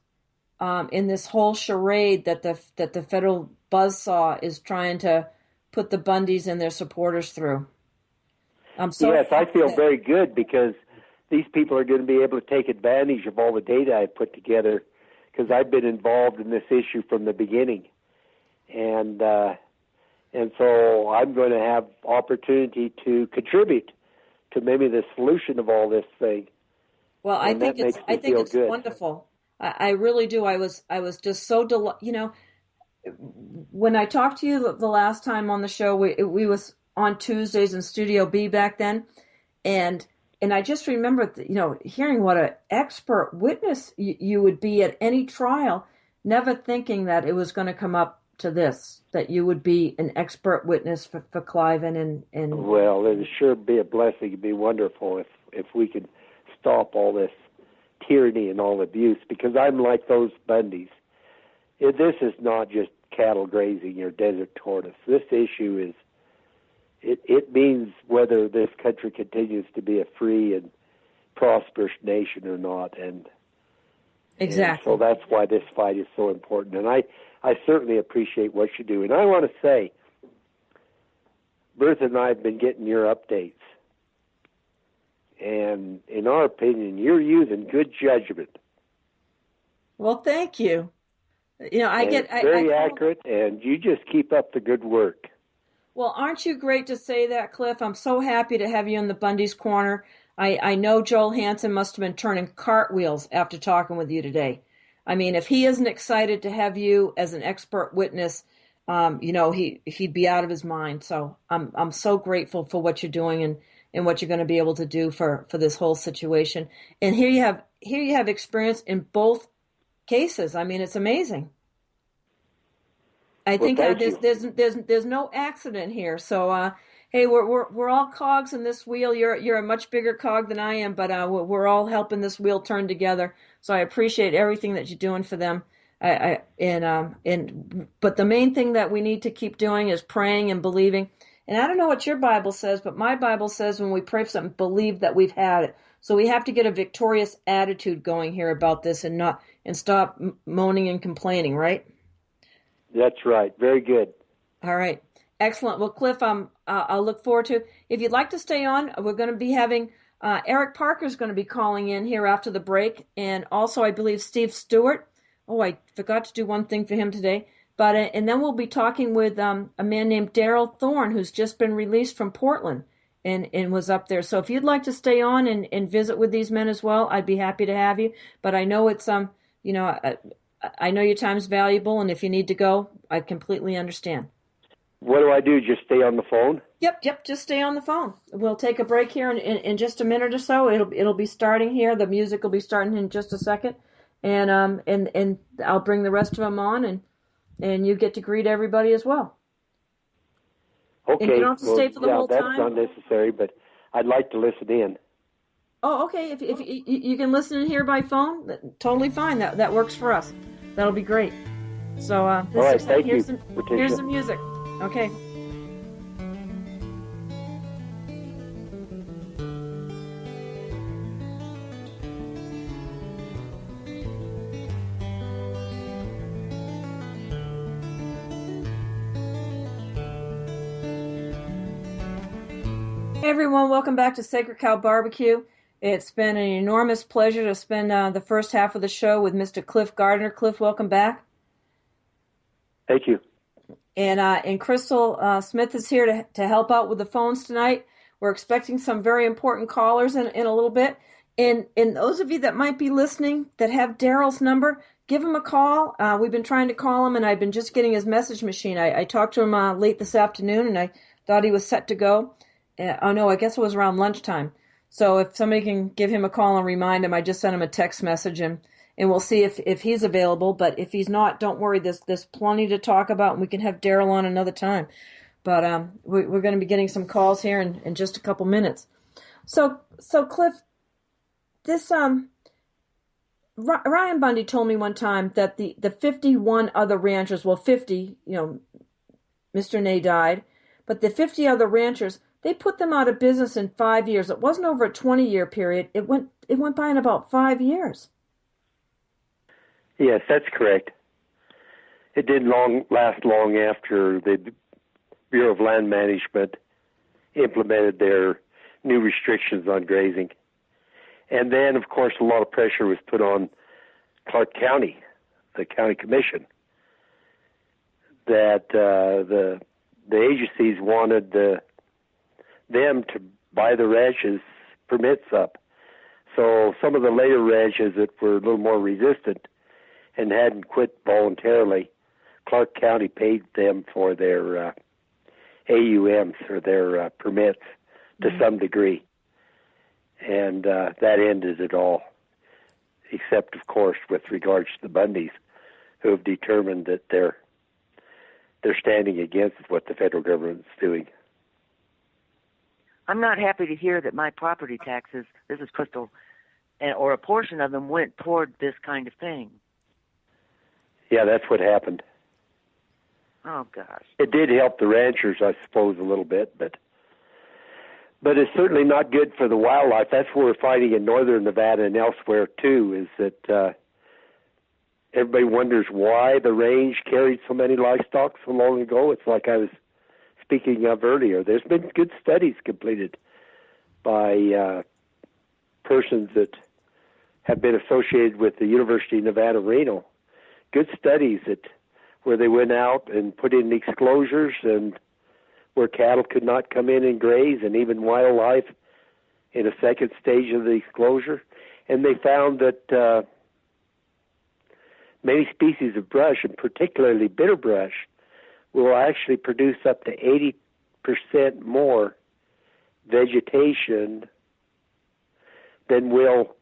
in this whole charade that the federal buzzsaw is trying to put the Bundys and their supporters through. Yes, I feel very good because these people are going to be able to take advantage of all the data I put together, because I've been involved in this issue from the beginning, and so I'm going to have opportunity to contribute to maybe the solution of all this thing. Well, I think it's wonderful. I really do. I was just so delighted. You know, when I talked to you the last time on the show, we was on Tuesdays in Studio B back then, and I just remember, hearing what an expert witness you would be at any trial, never thinking that it was going to come up to this, that you would be an expert witness for Cliven and. Well, it would sure be a blessing. It'd be wonderful if we could stop all this tyranny and all abuse, because I'm like those Bundys. This is not just cattle grazing or desert tortoise. This issue is. It means whether this country continues to be a free and prosperous nation or not, and exactly. And so that's why this fight is so important. And I certainly appreciate what you do. And I want to say, Bertha and I have been getting your updates, and in our opinion, you're using good judgment. Well, thank you. It's very accurate, and you just keep up the good work. Well, aren't you great to say that, Cliff? I'm so happy to have you in the Bundy's Corner. I know Joel Hansen must have been turning cartwheels after talking with you today. I mean, if he isn't excited to have you as an expert witness, he'd be out of his mind. So I'm so grateful for what you're doing and what you're going to be able to do for this whole situation. And here you have experience in both cases. I mean, it's amazing. I think there's no accident here. So hey, we're all cogs in this wheel. You're a much bigger cog than I am, but we're all helping this wheel turn together. So I appreciate everything that you're doing for them. But the main thing that we need to keep doing is praying and believing. And I don't know what your Bible says, but my Bible says when we pray for something, believe that we've had it. So we have to get a victorious attitude going here about this and stop moaning and complaining, right? That's right. Very good. All right. Excellent. Well, Cliff, I'll look forward to, if you'd like to stay on, we're going to be having Eric Parker is going to be calling in here after the break, and also I believe Steve Stewart. Oh, I forgot to do one thing for him today. But and then we'll be talking with a man named Darryl Thorn, who's just been released from Portland and was up there. So if you'd like to stay on and visit with these men as well, I'd be happy to have you. But I know it's you know, I know your time's valuable, and if you need to go, I completely understand. What do I do? Just stay on the phone? Yep. Just stay on the phone. We'll take a break here in just a minute or so. It'll be starting here. The music will be starting in just a second, and I'll bring the rest of them on, and you get to greet everybody as well. Okay. And you don't have to stay for the whole time. That's not necessary, but I'd like to listen in. Oh, okay. If you can listen in here by phone, totally fine. That works for us. That'll be great. So all right, thank you. Here's the music. Okay. Hey everyone, welcome back to Sacred Cow Barbecue. It's been an enormous pleasure to spend the first half of the show with Mr. Cliff Gardner. Cliff, welcome back. Thank you. And Crystal Smith is here to help out with the phones tonight. We're expecting some very important callers in a little bit. And those of you that might be listening that have Darryl's number, give him a call. We've been trying to call him, and I've been just getting his message machine. I talked to him late this afternoon, and I thought he was set to go. Oh, no, I guess it was around lunchtime. So if somebody can give him a call and remind him, I just sent him a text message, and we'll see if he's available. But if he's not, don't worry. There's plenty to talk about, and we can have Darryl on another time. But we're going to be getting some calls here in just a couple minutes. So Cliff, this Ryan Bundy told me one time that the 51 other ranchers, well, 50, Mr. Ney died, but the 50 other ranchers, they put them out of business in 5 years. It wasn't over a 20-year period. It went by in about 5 years. Yes, that's correct. It didn't last long after the Bureau of Land Management implemented their new restrictions on grazing. And then, of course, a lot of pressure was put on Clark County, the county commission, that the agencies wanted them to buy the ranches' permits up. So some of the later ranches that were a little more resistant and hadn't quit voluntarily, Clark County paid them for their AUMs, or their permits, to some degree. And that ended it all, except, of course, with regards to the Bundys, who have determined that they're standing against what the federal government's doing. I'm not happy to hear that my property taxes, this is Crystal, or a portion of them went toward this kind of thing. Yeah, that's what happened. Oh, gosh. It did help the ranchers, I suppose, a little bit, but it's certainly not good for the wildlife. That's what we're finding in northern Nevada and elsewhere, too, is that everybody wonders why the range carried so many livestock so long ago. It's like I was speaking of earlier. There's been good studies completed by persons that have been associated with the University of Nevada, Reno. Good studies where they went out and put in exclosures and where cattle could not come in and graze, and even wildlife in a second stage of the exclosure. And they found that many species of brush, and particularly bitter brush, will actually produce up to 80% more vegetation than will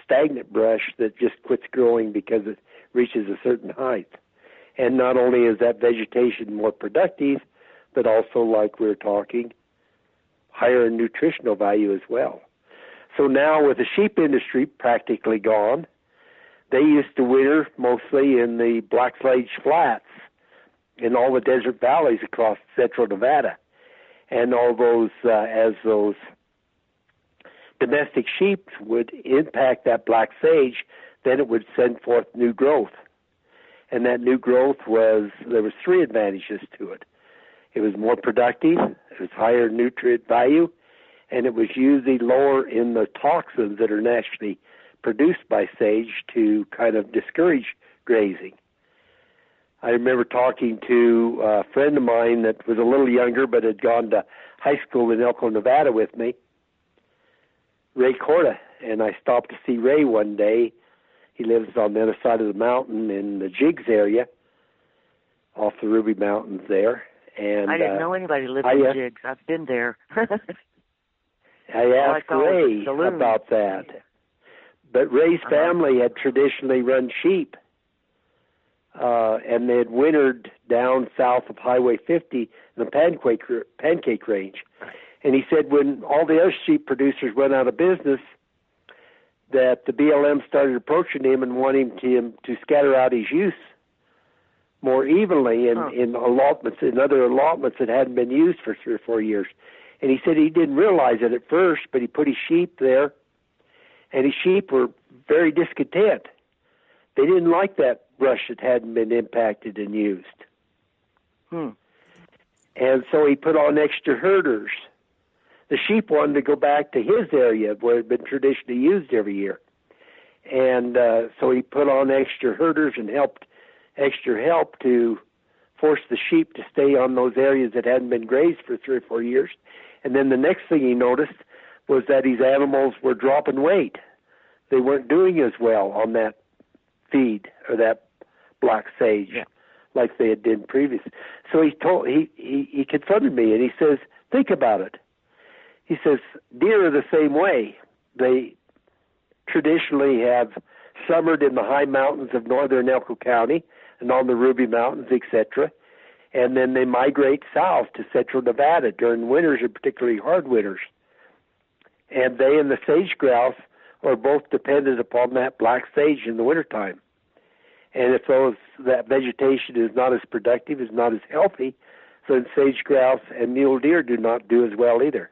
stagnant brush that just quits growing because it reaches a certain height. And not only is that vegetation more productive, but also, like we're talking, higher in nutritional value as well. So now, with the sheep industry practically gone, they used to winter mostly in the Black Sage Flats in all the desert valleys across central Nevada. And all those, as those domestic sheep would impact that black sage, then it would send forth new growth. And that new growth there was three advantages to it. It was more productive, it was higher nutrient value, and it was usually lower in the toxins that are naturally produced by sage to kind of discourage grazing. I remember talking to a friend of mine that was a little younger but had gone to high school in Elko, Nevada with me, Ray Corda, and I stopped to see Ray one day. He lives on the other side of the mountain in the Jigs area, off the Ruby Mountains there. And I didn't know anybody lived in Jigs. I've been there. I asked Ray about that. But Ray's family had traditionally run sheep, and they had wintered down south of Highway 50 in the Pancake Range. And he said when all the other sheep producers went out of business, that the BLM started approaching him and wanting him to scatter out his use more evenly in allotments, in other allotments that hadn't been used for 3 or 4 years. And he said he didn't realize it at first, but he put his sheep there, and his sheep were very discontent. They didn't like that brush that hadn't been impacted and used. And so he put on extra herders. The sheep wanted to go back to his area where it had been traditionally used every year. And so he put on extra herders and extra help to force the sheep to stay on those areas that hadn't been grazed for 3 or 4 years. And then the next thing he noticed was that his animals were dropping weight. They weren't doing as well on that feed or that black sage like they had done previous. So he confronted me and he says, think about it. He says, deer are the same way. They traditionally have summered in the high mountains of northern Elko County and on the Ruby Mountains, etc. And then they migrate south to central Nevada during winters, and particularly hard winters. And they and the sage grouse are both dependent upon that black sage in the wintertime. And if that vegetation is not as productive, is not as healthy, then sage grouse and mule deer do not do as well either.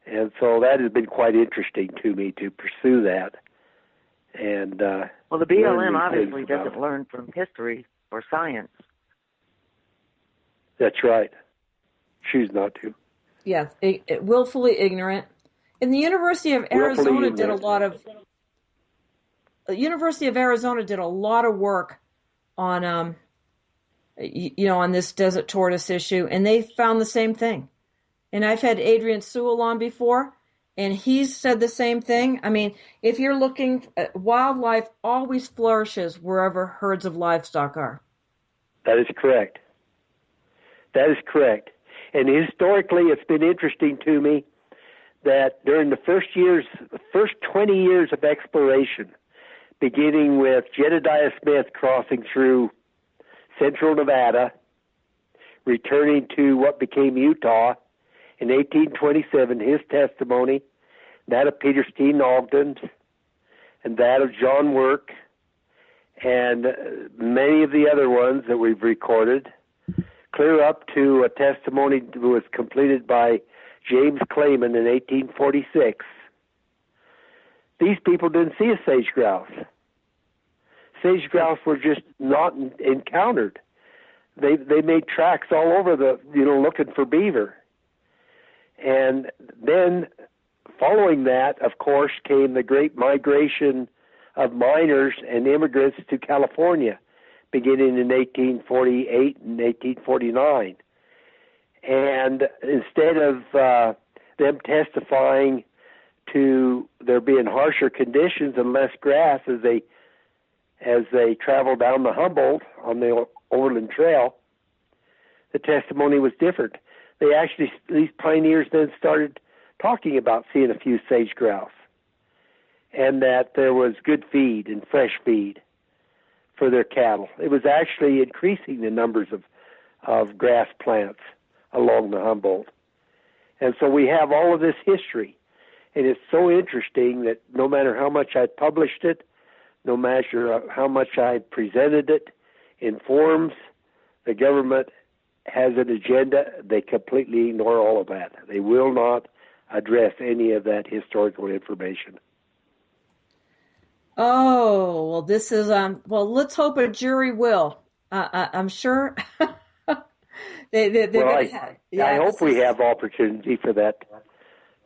And so that has been quite interesting to me to pursue that. And well, the BLM obviously doesn't learn from history or science. That's right. Choose not to. Yeah, willfully ignorant. And the University of Arizona did a lot of. The University of Arizona did a lot of work on, on this desert tortoise issue, and they found the same thing. And I've had Adrian Sewell on before, and he's said the same thing. I mean, if you're looking, wildlife always flourishes wherever herds of livestock are. That is correct. That is correct. And historically, it's been interesting to me that during the first 20 years of exploration, beginning with Jedediah Smith crossing through central Nevada, returning to what became Utah in 1827, his testimony, that of Peter Steen Ogden, and that of John Work, and many of the other ones that we've recorded, clear up to a testimony that was completed by James Clayman in 1846. These people didn't see a sage grouse. Sage grouse were just not encountered. They made tracks all over looking for beaver. And then following that, of course, came the great migration of miners and immigrants to California, beginning in 1848 and 1849. And instead of them testifying to there being harsher conditions and less grass as they traveled down the Humboldt on the Overland Trail, the testimony was different. These pioneers then started talking about seeing a few sage grouse, and that there was good feed and fresh feed for their cattle. It was actually increasing the numbers of grass plants along the Humboldt. And so we have all of this history, and it's so interesting that no matter how much I published it, no matter how much I presented it in forums, the government has an agenda. They completely ignore all of that. They will not address any of that historical information. Oh, well, this is, let's hope a jury will. I'm sure. I hope we have opportunity for that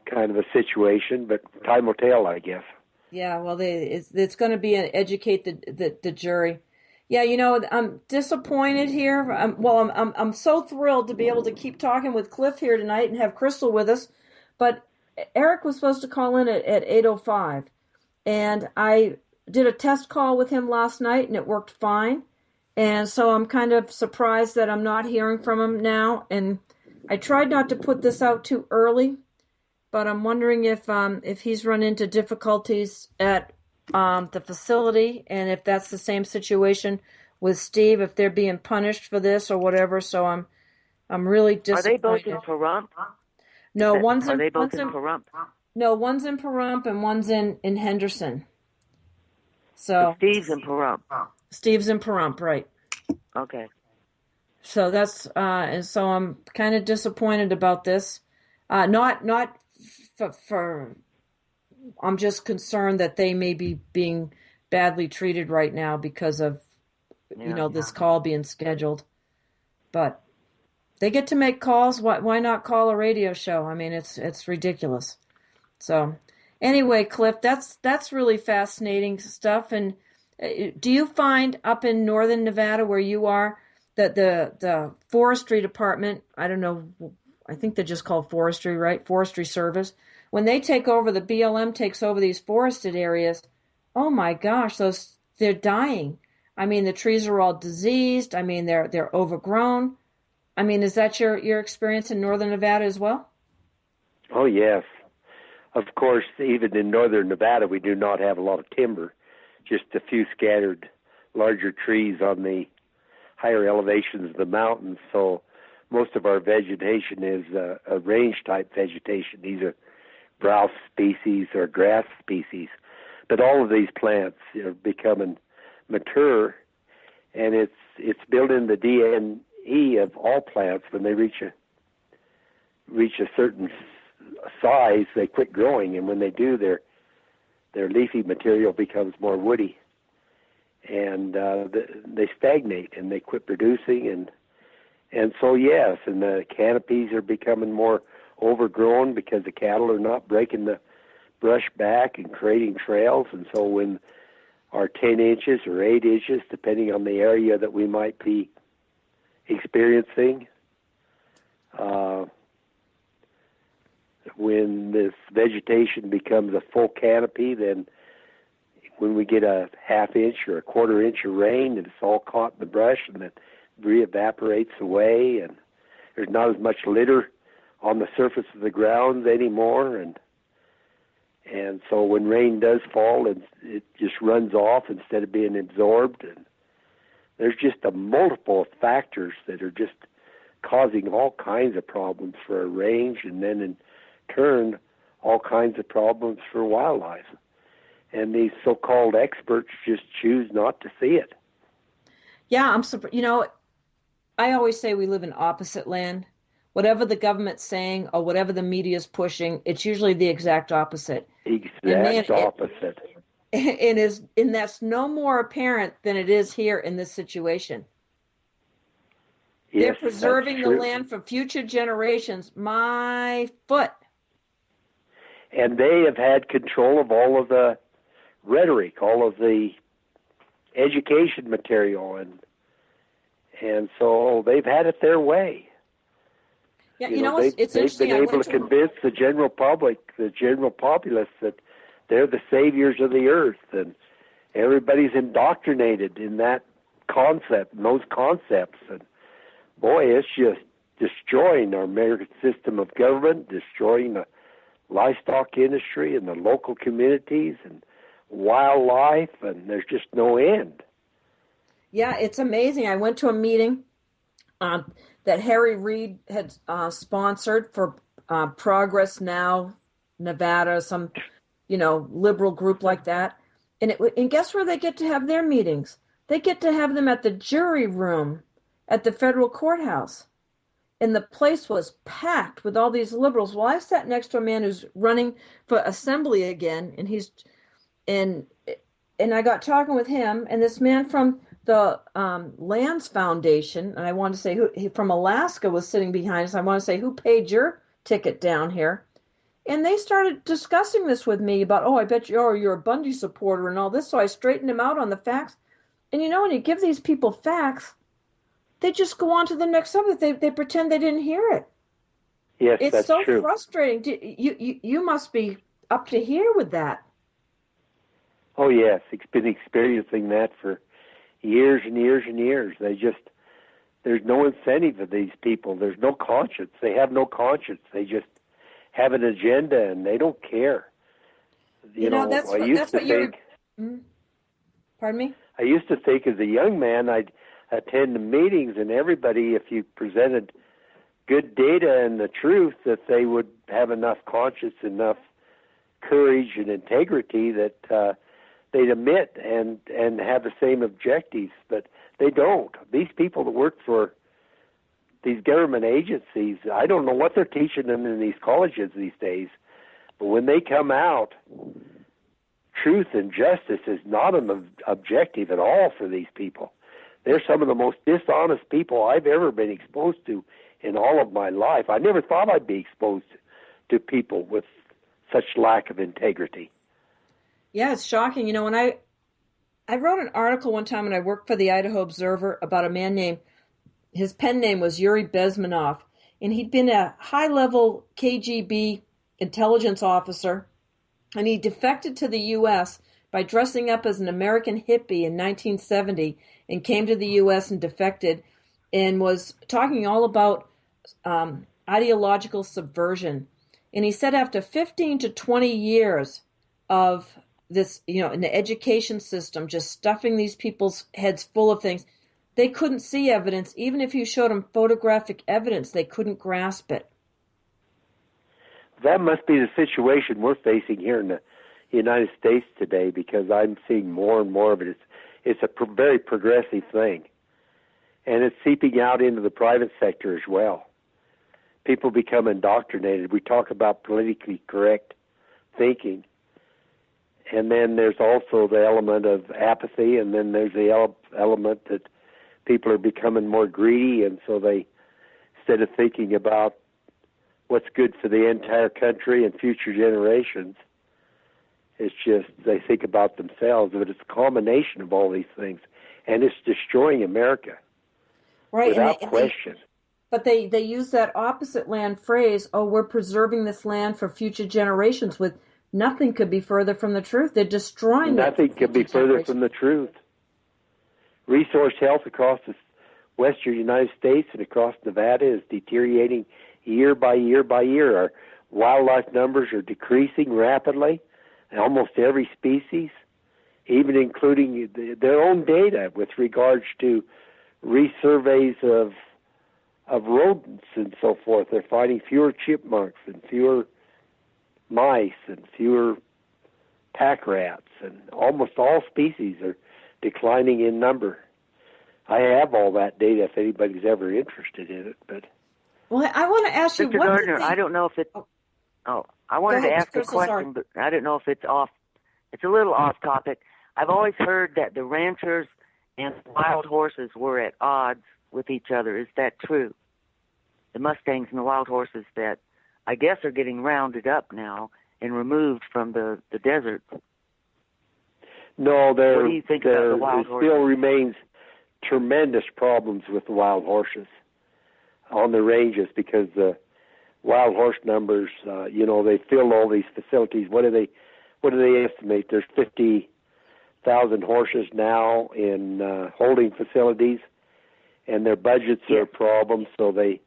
kind of a situation, but time will tell, I guess. Yeah, well, it's going to be educate the jury. Yeah, you know, I'm disappointed here. I'm so thrilled to be able to keep talking with Cliff here tonight and have Crystal with us, but Eric was supposed to call in at 8:05, and I did a test call with him last night, and it worked fine. And so I'm kind of surprised that I'm not hearing from him now. And I tried not to put this out too early, but I'm wondering if he's run into difficulties at the facility, and if that's the same situation with Steve, if they're being punished for this or whatever. So I'm really disappointed. Are they both in Pahrump? No, Are they both in Pahrump? No, one's in Pahrump and one's in Henderson. So Steve's in Pahrump. Steve's in Pahrump, right? Okay. So that's and so I'm kind of disappointed about this. Not for I'm just concerned that they may be being badly treated right now because of this call being scheduled. But they get to make calls. Why not call a radio show? I mean, it's ridiculous. So anyway, Cliff, that's really fascinating stuff. And do you find up in northern Nevada where you are that the forestry department, I don't know, I think they're just called forestry, right? Forestry Service. When they take over, the BLM takes over these forested areas, oh my gosh, they're dying. I mean, the trees are all diseased. I mean, they're overgrown. I mean, is that your experience in northern Nevada as well? Oh, yes. Of course, even in northern Nevada, we do not have a lot of timber, just a few scattered larger trees on the higher elevations of the mountains. So most of our vegetation is a range-type vegetation. These are browse species or grass species. But all of these plants are becoming mature, and it's building the DNA of all plants. When they reach a certain size, they quit growing, and when they do, their leafy material becomes more woody, and they stagnate and they quit producing, and so yes, and the canopies are becoming more overgrown because the cattle are not breaking the brush back and creating trails. And so when our 10 inches or 8 inches, depending on the area that we might be experiencing, when this vegetation becomes a full canopy, then when we get a half inch or a quarter inch of rain, and it's all caught in the brush and it re-evaporates away, and there's not as much litter on the surface of the ground anymore, and so when rain does fall, it just runs off instead of being absorbed, and there's just a multiple of factors that are just causing all kinds of problems for a range, and then in turn all kinds of problems for wildlife. And these so-called experts just choose not to see it. Yeah, I'm surprised. I always say we live in opposite land. Whatever the government's saying or whatever the media is pushing, it's usually the exact opposite. Opposite. And that's no more apparent than it is here in this situation. Yes, they're preserving the land for future generations. My foot. And they have had control of all of the rhetoric, all of the education material, and so they've had it their way. Yeah, it's interesting. They've been able to convince the general public, the general populace, that they're the saviors of the earth, and everybody's indoctrinated in that concept, in those concepts. And boy, it's just destroying our American system of government, destroying the livestock industry and the local communities and wildlife, and there's just no end. Yeah, it's amazing. I went to a meeting that Harry Reid had sponsored for Progress Now Nevada, some liberal group like that. And guess where they get to have their meetings? They get to have them at the jury room at the federal courthouse. And the place was packed with all these liberals. Well, I sat next to a man who's running for assembly again, and I got talking with him, and this man from the Lands Foundation, and I wanted to say who from Alaska was sitting behind us. I want to say, who paid your ticket down here? And they started discussing this with me about, oh, I bet you're a Bundy supporter and all this. So I straightened him out on the facts. And when you give these people facts, they just go on to the next subject. They pretend they didn't hear it. Yes, It's that's so true. frustrating. You must be up to here with that. Oh, yes. It's been experiencing that for years and years and years. There's no incentive for these people. There's no conscience. They have no conscience. They just have an agenda and they don't care. That's I used that's to what you're. think, Pardon me? I used to think as a young man, I'd attend the meetings and everybody, if you presented good data and the truth, that they would have enough conscience, enough courage and integrity that they'd admit and have the same objectives, but they don't. These people that work for these government agencies, I don't know what they're teaching them in these colleges these days, but when they come out, truth and justice is not an objective at all for these people. They're some of the most dishonest people I've ever been exposed to in all of my life. I never thought I'd be exposed to people with such lack of integrity. Yeah, it's shocking. When I wrote an article one time when I worked for the Idaho Observer about a man named, his pen name was Yuri Bezmenov, and he'd been a high-level KGB intelligence officer, and he defected to the U.S. by dressing up as an American hippie in 1970 and came to the U.S. and defected and was talking all about ideological subversion. And he said after 15 to 20 years of this, in the education system, just stuffing these people's heads full of things, they couldn't see evidence. Even if you showed them photographic evidence, they couldn't grasp it. That must be the situation we're facing here in the United States today, because I'm seeing more and more of it. It's a very progressive thing, and it's seeping out into the private sector as well. People become indoctrinated. We talk about politically correct thinking, and then there's also the element of apathy, and then there's the element that people are becoming more greedy, and so they, instead of thinking about what's good for the entire country and future generations, it's just they think about themselves. But it's a combination of all these things, and it's destroying America, right? Without question. But they use that opposite land phrase, oh, we're preserving this land for future generations, with nothing could be further from the truth. They're destroying Nothing could be further from the truth. Resource health across the western United States and across Nevada is deteriorating year by year by year. Our wildlife numbers are decreasing rapidly, almost every species, even including their own data with regards to resurveys of rodents and so forth. They're finding fewer chipmunks and fewer mice and fewer pack rats, and almost all species are declining in number. I have all that data if anybody's ever interested in it. But well, I want to ask you, Mr. Gardner, I don't know if it. I wanted to ask a question, but I don't know if it's off. It's a little off topic. I've always heard that the ranchers and wild horses were at odds with each other. Is that true? The Mustangs and the wild horses that I guess are getting rounded up now and removed from the desert. No, what do you think about the wild horses? Still remains tremendous problems with the wild horses on the ranges, because the wild horse numbers, they fill all these facilities. What do they estimate? There's 50,000 horses now in holding facilities, and their budgets are a problem, so they,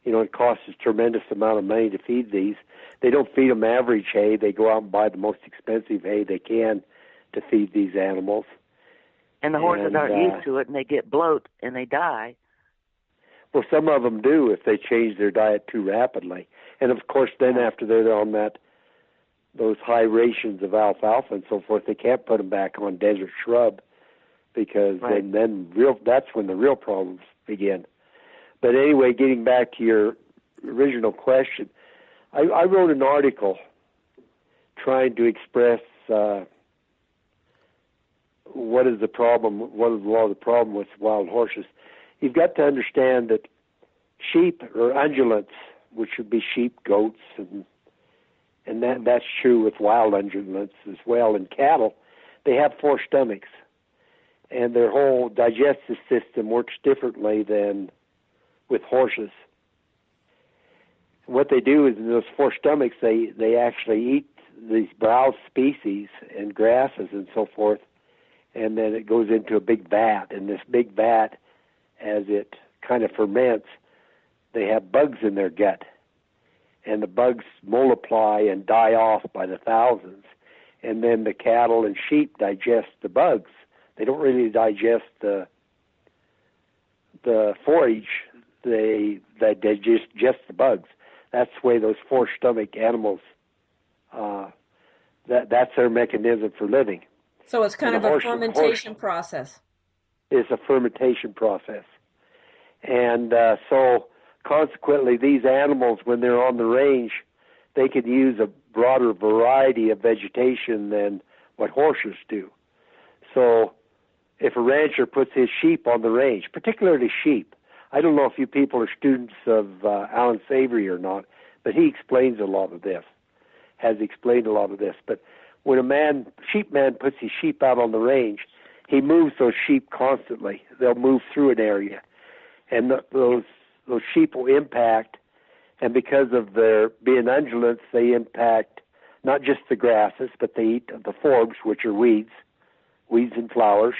it costs a tremendous amount of money to feed these. They don't feed them average hay. They go out and buy the most expensive hay they can to feed these animals. And the horses aren't used to it, and they get bloat, and they die. Well, some of them do if they change their diet too rapidly. And, of course, then after they're on those high rations of alfalfa and so forth, they can't put them back on desert shrub, because then that's when the real problems begin. But anyway, getting back to your original question, I wrote an article trying to express what is the problem with wild horses. You've got to understand that sheep or ungulates, which would be sheep, goats, and And that's true with wild ungulates as well. And cattle, they have 4 stomachs, and their whole digestive system works differently than with horses. What they do is in those 4 stomachs, they actually eat these browse species and grasses and so forth, and then it goes into a big vat. And this big vat, as it kind of ferments, they have bugs in their gut. And the bugs multiply and die off by the thousands. And then the cattle and sheep digest the bugs. They don't really digest the forage. They digest just the bugs. That's the way those 4 stomach animals, that's their mechanism for living. So it's kind of a fermentation process. It's a fermentation process. And so consequently, these animals, when they're on the range, they can use a broader variety of vegetation than what horses do. So if a rancher puts his sheep on the range, particularly sheep, I don't know if you people are students of Alan Savory or not, but he explains a lot of this, has explained a lot of this. But when a sheep man puts his sheep out on the range, he moves those sheep constantly. They'll move through an area. And those sheep will impact, and because of their being ungulates, they impact not just the grasses, but they eat the forbs, which are weeds and flowers.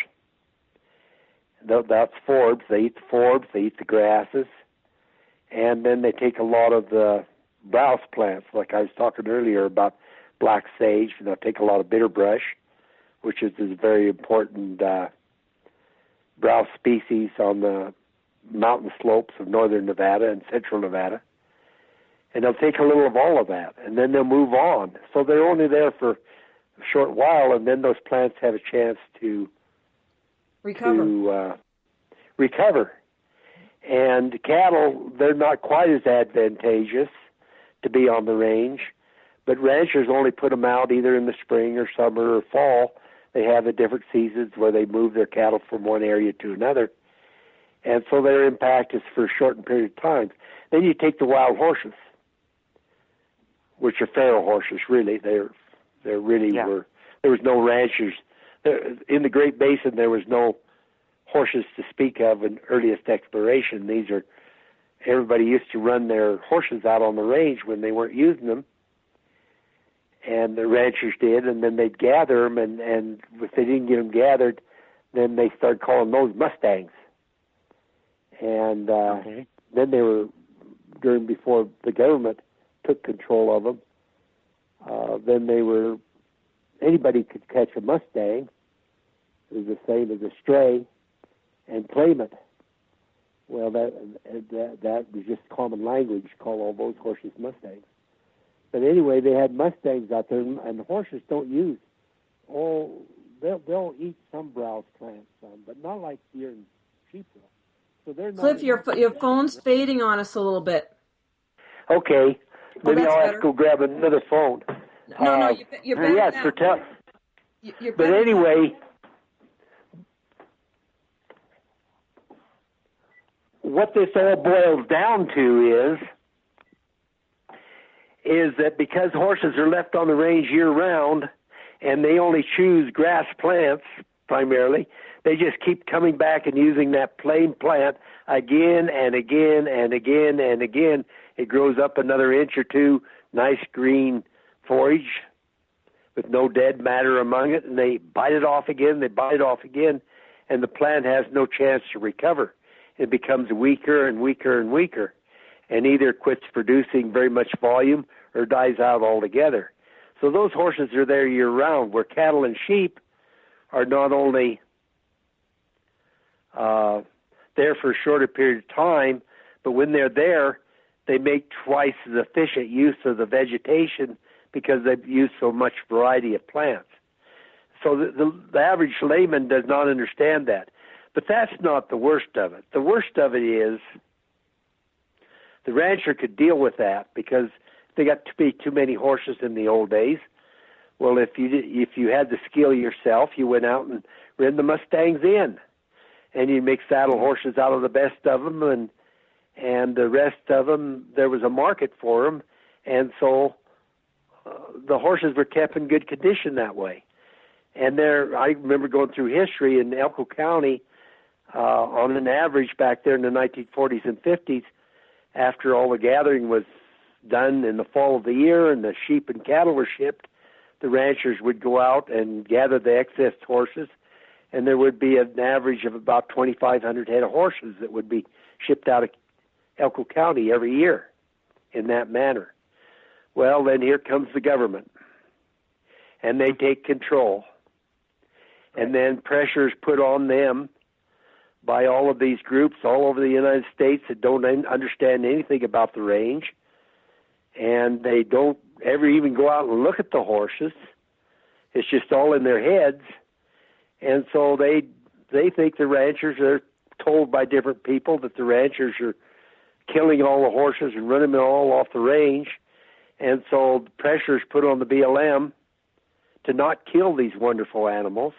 That's forbs. They eat the forbs, they eat the grasses, and then they take a lot of the browse plants, like I was talking earlier about black sage, and they'll take a lot of bitterbrush, which is a very important browse species on the mountain slopes of northern Nevada and central Nevada. And they'll take a little of all of that, and then they'll move on. So they're only there for a short while, and then those plants have a chance to recover. And cattle, they're not quite as advantageous to be on the range, but ranchers only put them out either in the spring or summer or fall. They have the different seasons where they move their cattle from one area to another. And so their impact is for a shortened period of time. Then you take the wild horses, which are feral horses, really. They're really were. There was no ranchers. In the Great Basin, there was no horses to speak of in earliest exploration. Everybody used to run their horses out on the range when they weren't using them. And the ranchers did, and then they'd gather them, and if they didn't get them gathered, then they started calling those Mustangs. And then they were, before the government took control of them, then anybody could catch a Mustang. It was the same as a stray, and claim it. Well, that was just common language, call all those horses Mustangs. But anyway, they had Mustangs out there, and the horses don't use they'll eat some browse plants, but not like deer and sheep will. So they're not. Cliff, your phone's fading on us a little bit. Okay, maybe I'll have to go grab another phone. No, you're better now. You're but better anyway, what this all boils down to is that because horses are left on the range year-round and they only choose grass plants primarily, they just keep coming back and using that plain plant again and again and again and again. It grows up another inch or two, nice green forage with no dead matter among it, and they bite it off again, and the plant has no chance to recover. It becomes weaker and weaker and weaker, and either quits producing very much volume or dies out altogether. So those horses are there year-round, where cattle and sheep are not only there for a shorter period of time, but when they're there, they make twice as efficient use of the vegetation because they've used so much variety of plants. So the average layman does not understand that. But that's not the worst of it. The worst of it is the rancher could deal with that because they got to be too many horses in the old days. Well, if you had the skill yourself, you went out and ran the Mustangs in, and you make saddle horses out of the best of them, and the rest of them, there was a market for them, and so the horses were kept in good condition that way. And I remember going through history in Elko County, on an average back there in the 1940s and 50s, after all the gathering was done in the fall of the year and the sheep and cattle were shipped, the ranchers would go out and gather the excess horses, and there would be an average of about 2,500 head of horses that would be shipped out of Elko County every year in that manner. Well, then here comes the government, and they take control. And then pressure is put on them by all of these groups all over the United States that don't understand anything about the range, and they don't ever even go out and look at the horses. It's just all in their heads. And so they think the ranchers are told by different people that the ranchers are killing all the horses and running them all off the range. And so the pressure is put on the BLM to not kill these wonderful animals.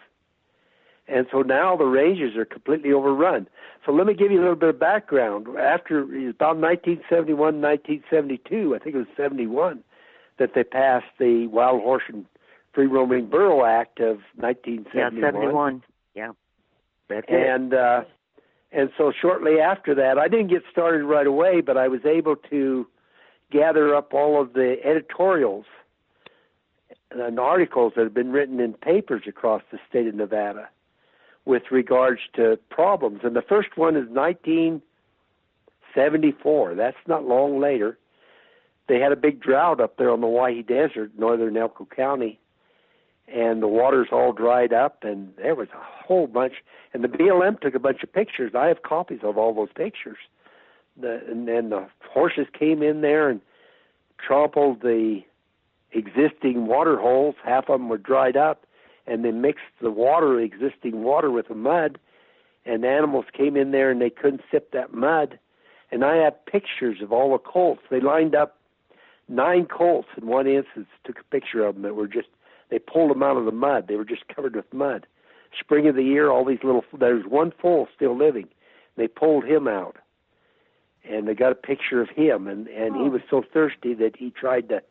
And so now the ranges are completely overrun. So let me give you a little bit of background. After about 1971, 1972, I think it was 71, that they passed the Wild Horse and Free Roaming Burro Act of 1971. Yeah, 71. Yeah, that's it. And so shortly after that, I didn't get started right away, but I was able to gather up all of the editorials and articles that have been written in papers across the state of Nevada with regards to problems. And the first one is 1974. That's not long later. They had a big drought up there on the Wahi Desert, northern Elko County, and the water's all dried up, and there was a whole bunch. And the BLM took a bunch of pictures. I have copies of all those pictures. And then the horses came in there and trampled the existing water holes. Half of them were dried up, and they mixed the water, the existing water, with the mud, and the animals came in there and they couldn't sip that mud. And I have pictures of all the colts. They lined up 9 colts in one instance, took a picture of them that were just, they pulled them out of the mud. They were just covered with mud. Spring of the year, all these little, there's one foal still living. They pulled him out, and they got a picture of him, and he was so thirsty that he tried to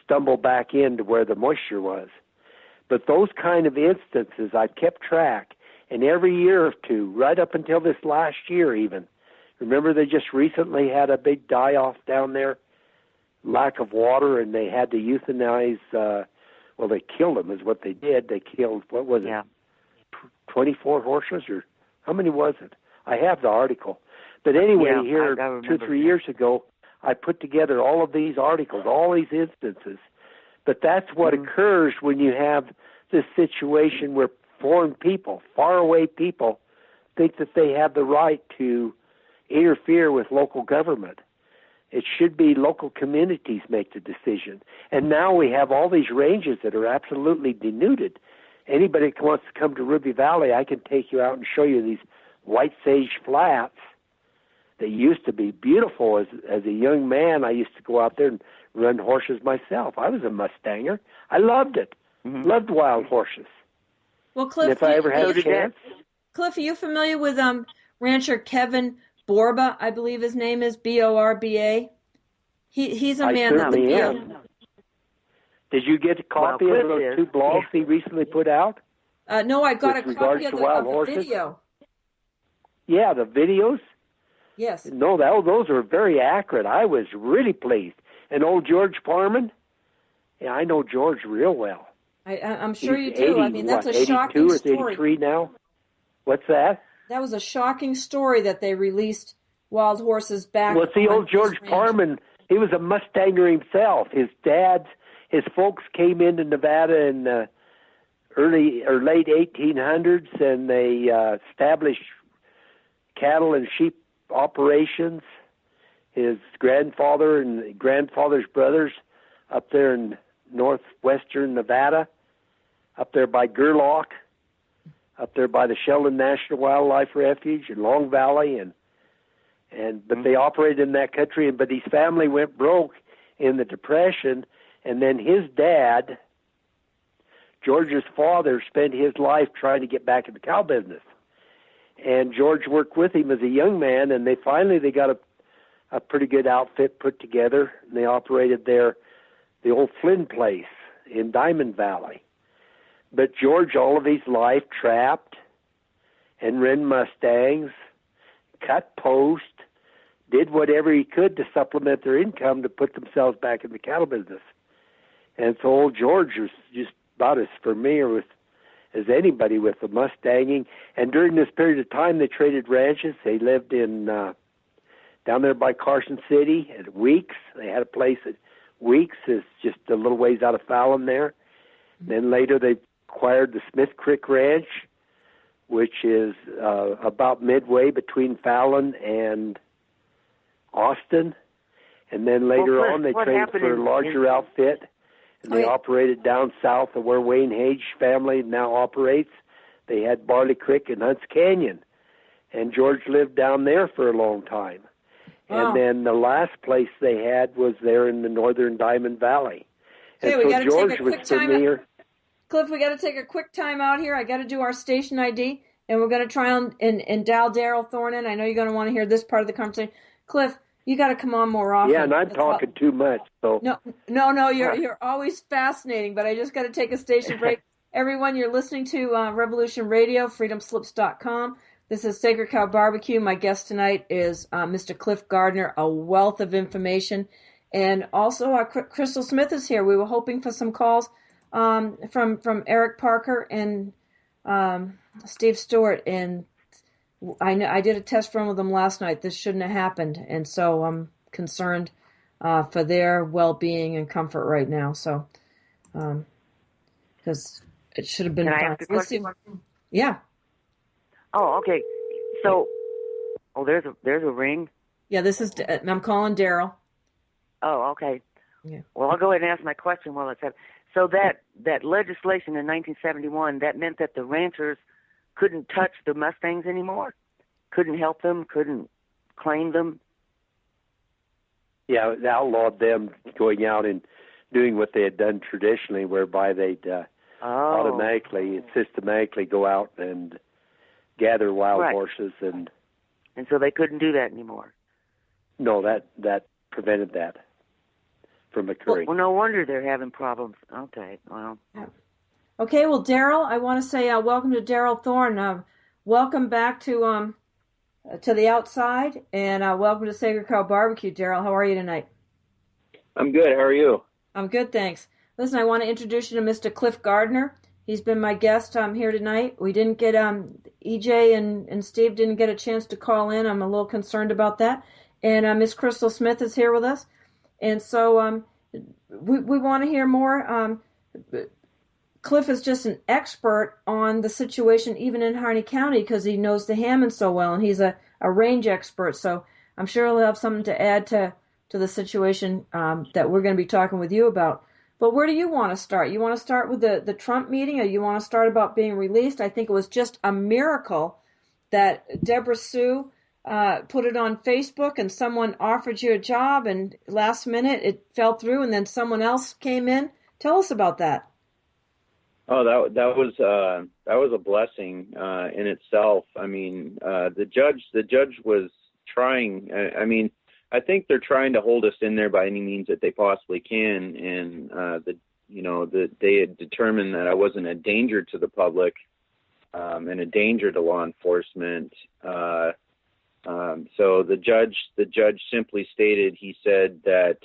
stumble back into where the moisture was. But those kind of instances, I've kept track, and every year or two, right up until this last year even. Remember, they just recently had a big die-off down there, lack of water, and they had to euthanize, well, they killed them is what they did. They killed, what was it, 24 horses, or how many was it? I have the article. But anyway, here 2 or 3 years ago, I put together all of these articles, all these instances. But that's what occurs when you have this situation where foreign people, faraway people, think that they have the right to interfere with local government. It should be local communities make the decision. And now we have all these ranges that are absolutely denuded. Anybody that wants to come to Ruby Valley, I can take you out and show you these white sage flats that used to be beautiful. As a young man, I used to go out there and run horses myself. I was a Mustanger. I loved it. Loved wild horses. Well, Cliff, and if I ever had a chance. Cliff, are you familiar with rancher Kevin Borba? I believe his name is Borba. He's a man that the Did you get a copy of those 2 blogs he recently put out? No, I got a copy of the video. Yeah, the videos? Yes. No, those are very accurate. I was really pleased. And old George Parman? Yeah, I know George real well. I'm sure He's you do. 80, I mean, that's a shocking 82 or story. 83 now? What's that? That was a shocking story that they released wild horses back. Well, see, old George Parman, he was a Mustanger himself. His folks came into Nevada in early or late 1800s, and they established cattle and sheep operations. His grandfather and grandfather's brothers up there in northwestern Nevada, up there by Gerlach, up there by the Sheldon National Wildlife Refuge in Long Valley, but they operated in that country. But his family went broke in the Depression, and then his dad, George's father, spent his life trying to get back in the cow business. And George worked with him as a young man, and they got a pretty good outfit put together, and they operated there the old Flynn place in Diamond Valley. But George, all of his life, trapped and ran Mustangs, cut post, did whatever he could to supplement their income to put themselves back in the cattle business. And so old George was just about as familiar with as anybody with the Mustanging. And during this period of time, they traded ranches. They lived in down there by Carson City at Weeks. They had a place at Weeks, is just a little ways out of Fallon there. Then later they acquired the Smith Creek Ranch, which is about midway between Fallon and Austin. And then later on they traded for a larger outfit, and they operated down south of where Wayne Hage family now operates. They had Barley Creek and Hunts Canyon, and George lived down there for a long time. And then the last place they had was there in the northern Diamond Valley. Okay, and we so got to George take a was quick time. familiar. Cliff, we got to take a quick time out here. I got to do our station ID, and we're going to try and dial Darryl Thorn in. I know you're going to want to hear this part of the conversation. Cliff, you got to come on more often. Yeah, and I'm talking too much. So No, you're always fascinating, but I just got to take a station break. Everyone, you're listening to Revolution Radio, freedomslips.com. This is Sacred Cow Barbecue. My guest tonight is Mr. Cliff Gardner, a wealth of information. And also Crystal Smith is here. We were hoping for some calls from Eric Parker and Steve Stewart. And I did a test run with them last night. This shouldn't have happened. And so I'm concerned for their well-being and comfort right now. So, because it should have been Can I fine. ask a question? Yeah. Oh, okay. So, there's a ring. Yeah, I'm calling Darryl. Oh, okay. Yeah. Well, I'll go ahead and ask my question while it's up. So that legislation in 1971, that meant that the ranchers couldn't touch the Mustangs anymore, couldn't help them, couldn't claim them. Yeah, it outlawed them going out and doing what they had done traditionally, whereby they'd automatically, systematically go out and gather wild horses, and so they couldn't do that anymore. No, that prevented that from occurring. Well, no wonder they're having problems. Okay, well. Yeah. Okay, well, Darryl, I want to say welcome to Darryl Thorn. Welcome back to the outside, and welcome to Sacred Cow Barbecue. Darryl, how are you tonight? I'm good. How are you? I'm good, thanks. Listen, I want to introduce you to Mr. Cliff Gardner. He's been my guest here tonight. We didn't get EJ and Steve didn't get a chance to call in. I'm a little concerned about that. And Miss Crystal Smith is here with us. And so we want to hear more. Cliff is just an expert on the situation, even in Harney County, because he knows the Hammond so well, and he's a range expert. So I'm sure he'll have something to add to the situation that we're going to be talking with you about. But where do you want to start? You want to start with the Trump meeting, or you want to start about being released? I think it was just a miracle that Deborah Sue put it on Facebook, and someone offered you a job, and last minute it fell through, and then someone else came in. Tell us about that. Oh, that was a blessing in itself. I mean, the judge was trying. I mean, I think they're trying to hold us in there by any means that they possibly can, and they had determined that I wasn't a danger to the public and a danger to law enforcement. So the judge simply stated, he said that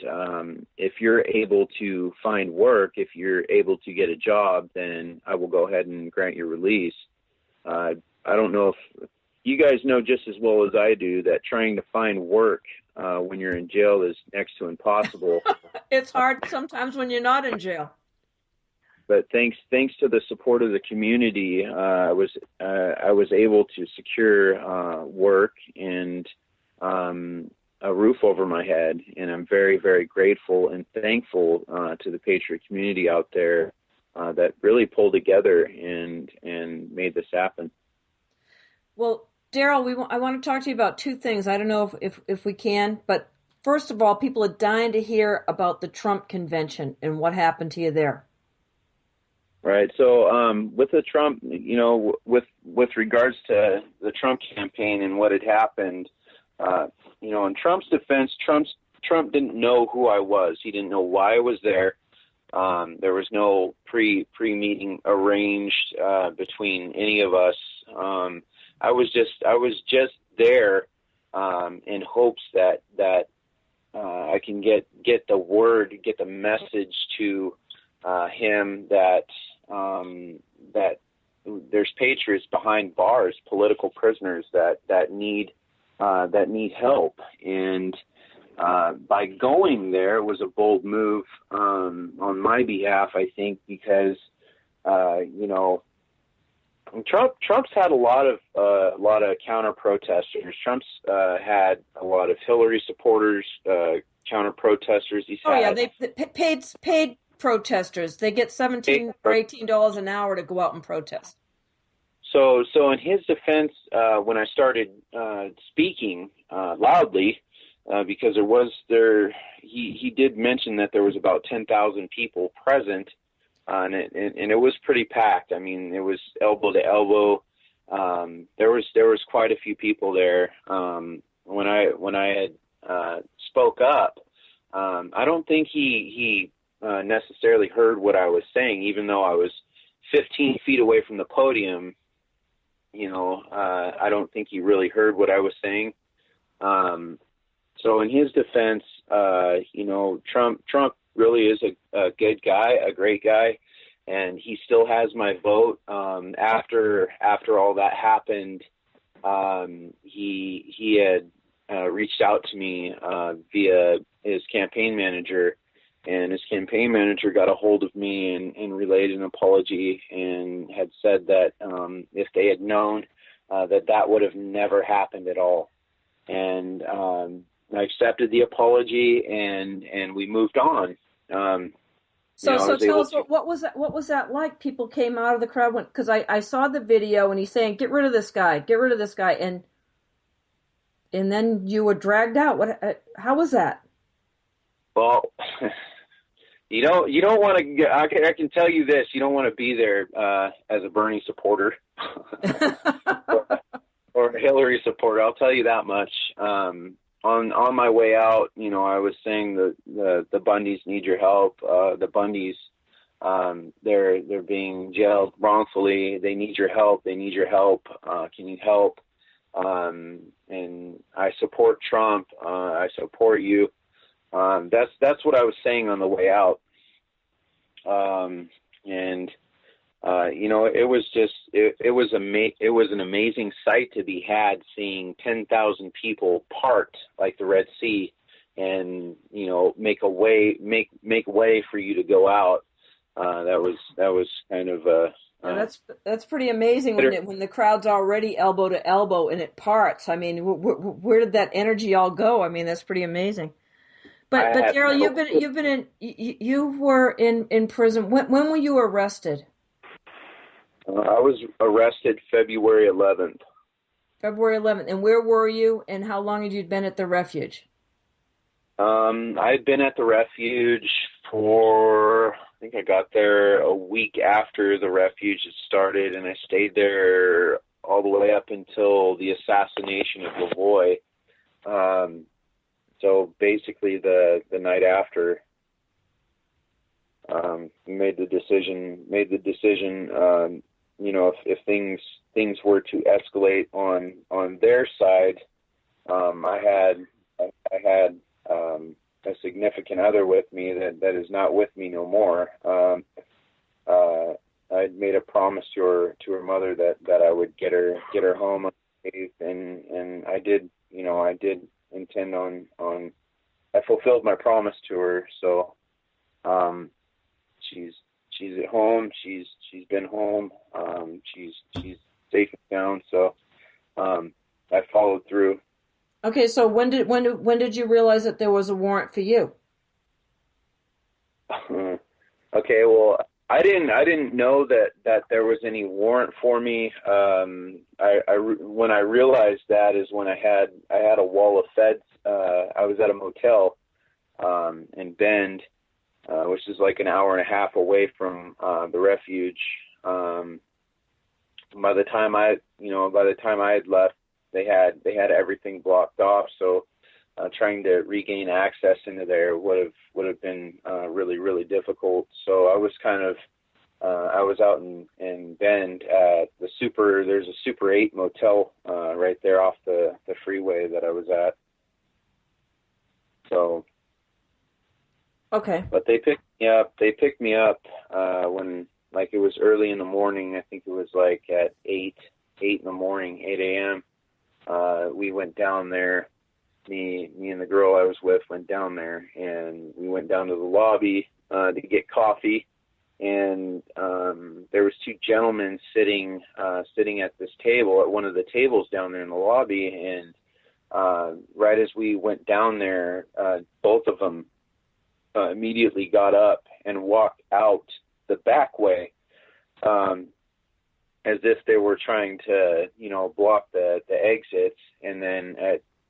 if you're able to find work, if you're able to get a job, then I will go ahead and grant your release. I don't know if you guys know just as well as I do that trying to find work when you're in jail is next to impossible. It's hard sometimes when you're not in jail. But thanks to the support of the community, I was able to secure work and a roof over my head, and I'm very, very grateful and thankful to the Patriot community out there that really pulled together and made this happen. Well, Darryl, I want to talk to you about two things. I don't know if we can, but first of all, people are dying to hear about the Trump convention and what happened to you there. Right. So with the Trump, with regards to the Trump campaign and what had happened, in Trump's defense, Trump didn't know who I was. He didn't know why I was there. There was no pre-meeting arranged between any of us. I was just there in hopes that I can get the word, get the message to him that there's patriots behind bars, political prisoners that need help. And by going there was a bold move on my behalf, I think, because Trump's had a lot of counter protesters. Trump's had a lot of Hillary supporters, counter protesters. They paid protesters. They get $17 or $18 an hour to go out and protest. So in his defense, when I started speaking loudly, because he did mention that there was about 10,000 people present, and it was pretty packed. I mean, it was elbow to elbow. There was quite a few people there. When I had spoke up, I don't think he necessarily heard what I was saying, even though I was 15 feet away from the podium. I don't think he really heard what I was saying. So in his defense, Trump really is a good guy, a great guy, and he still has my vote. After all that happened, he had reached out to me via his campaign manager, and his campaign manager got a hold of me and relayed an apology and had said that if they had known that would have never happened at all. And I accepted the apology and we moved on. So tell us, what was that like? People came out of the crowd, because I saw the video and he's saying, get rid of this guy, and then you were dragged out. How was that? Well, you don't want to. I can tell you this: you don't want to be there as a Bernie supporter or a Hillary supporter. I'll tell you that much. On my way out, I was saying the Bundys need your help. The Bundys, they're being jailed wrongfully. They need your help. They need your help. Can you help? And I support Trump. I support you. That's what I was saying on the way out. It was an amazing sight to be had, seeing 10,000 people part like the Red Sea, and make way for you to go out. That was kind of that's pretty amazing when the crowd's already elbow to elbow and it parts. I mean, where did that energy all go? I mean, that's pretty amazing. But Darryl, you were in prison. When were you arrested? I was arrested February 11th. February 11th. And where were you, and how long had you been at the refuge? I had been at the refuge for, I think I got there a week after the refuge had started, and I stayed there all the way up until the assassination of Lavoie. So basically the night after, made the decision, if things were to escalate on their side. I had a significant other with me that is not with me no more. I'd made a promise to her mother that I would get her home safe, and I did. I did intend on. I fulfilled my promise to her. So, she's at home. She's been home. She's safe and sound. So, I followed through. Okay, so when did you realize that there was a warrant for you? Okay, well, I didn't know that there was any warrant for me. When I realized that is when I had a wall of feds. I was at a motel in Bend, which is like an hour and a half away from the refuge. By the time I had left, they had everything blocked off. So trying to regain access into there would have been really, really difficult. So I was kind of I was out in Bend at there's a Super 8 motel right there off the freeway that I was at. So okay. But they picked me up. They picked me up when, like, it was early in the morning. I think it was like at 8 in the morning, 8 a.m. We went down there. Me and the girl I was with went down there, and we went down to the lobby to get coffee. And there was two gentlemen sitting at this table, at one of the tables down there in the lobby. And right as we went down there, both of them immediately got up and walked out the back way, as if they were trying to, block the exits. And then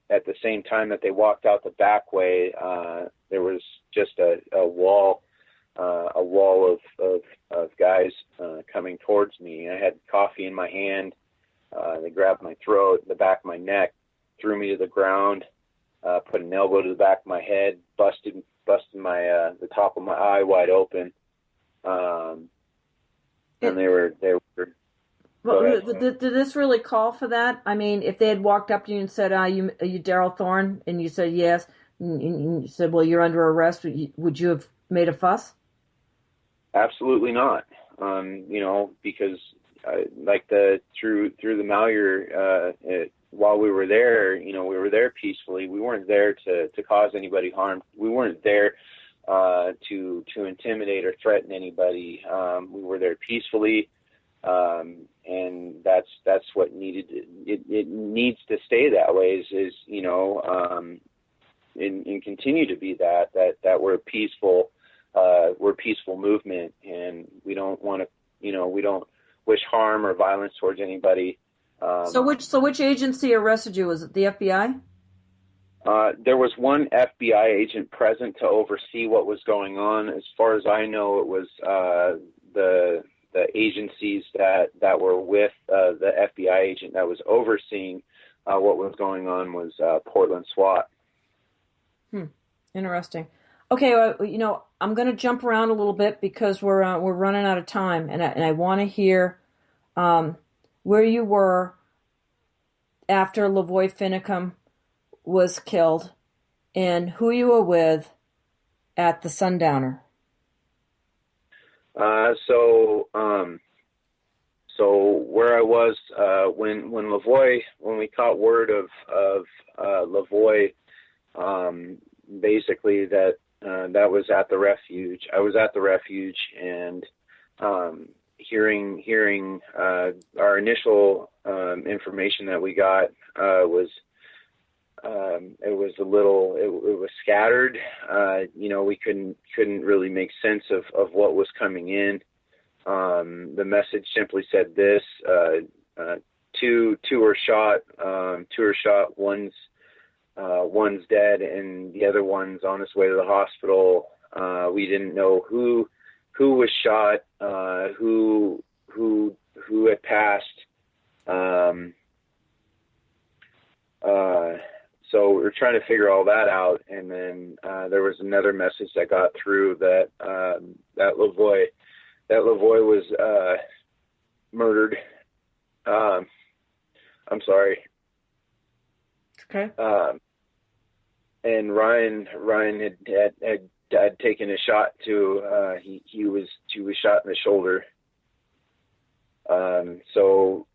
at the same time that they walked out the back way, there was just a wall of guys coming towards me. I had coffee in my hand. They grabbed my throat, the back of my neck, threw me to the ground, put an elbow to the back of my head, busted my the top of my eye wide open. And they were. Well, did this really call for that? I mean, if they had walked up to you and said, are you Darryl Thorn? And you said yes, and you said, well, you're under arrest, would you have made a fuss? Absolutely not. Because through the Malheur, while we were there, we were there peacefully. We weren't there to cause anybody harm. We weren't there to intimidate or threaten anybody. We were there peacefully. And that's what needed. It needs to stay that way. And continue to be that we're peaceful. We're a peaceful movement, and we don't want to. We don't wish harm or violence towards anybody. So which agency arrested you? Was it the FBI? There was one FBI agent present to oversee what was going on. As far as I know, it was the agencies that were with the FBI agent that was overseeing what was going on was Portland SWAT. Interesting. Okay, I'm going to jump around a little bit because we're running out of time, and I want to hear where you were after Lavoy Finicum was killed, and who you were with at the Sundowner. So where I was when we caught word of Lavoy, basically that was at the refuge. I was at the refuge, and hearing our initial information that we got was it was scattered. We couldn't really make sense of what was coming in. The message simply said this: two are shot. One's dead, and the other one's on his way to the hospital. We didn't know who was shot, who had passed. So we were trying to figure all that out, and then there was another message that got through that Lavoy was murdered. I'm sorry. Okay. And Ryan had taken a shot to he was shot in the shoulder. So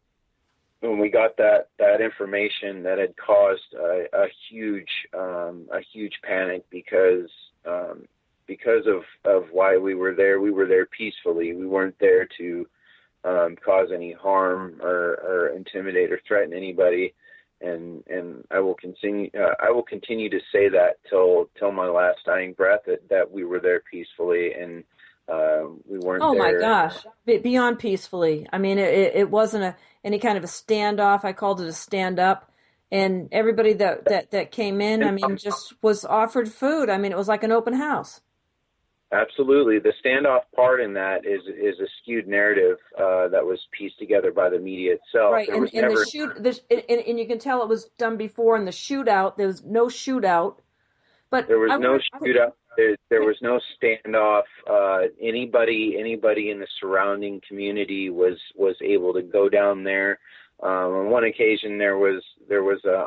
when we got that information, that had caused a huge panic because of why we were there. We were there peacefully. We weren't there to cause any harm or intimidate or threaten anybody. And I will continue to say that till my last dying breath that we were there peacefully, and we weren't. Oh there. my gosh! Beyond peacefully. I mean, it wasn't any kind of a standoff. I called it a stand up, and everybody that came in, I mean, just was offered food. I mean, it was like an open house. Absolutely. The standoff part in that is a skewed narrative that was pieced together by the media itself. Right, and and you can tell it was done before in the shootout. There was no shootout, but there was no shootout. There was no standoff. Anybody in the surrounding community was able to go down there. On one occasion, there was a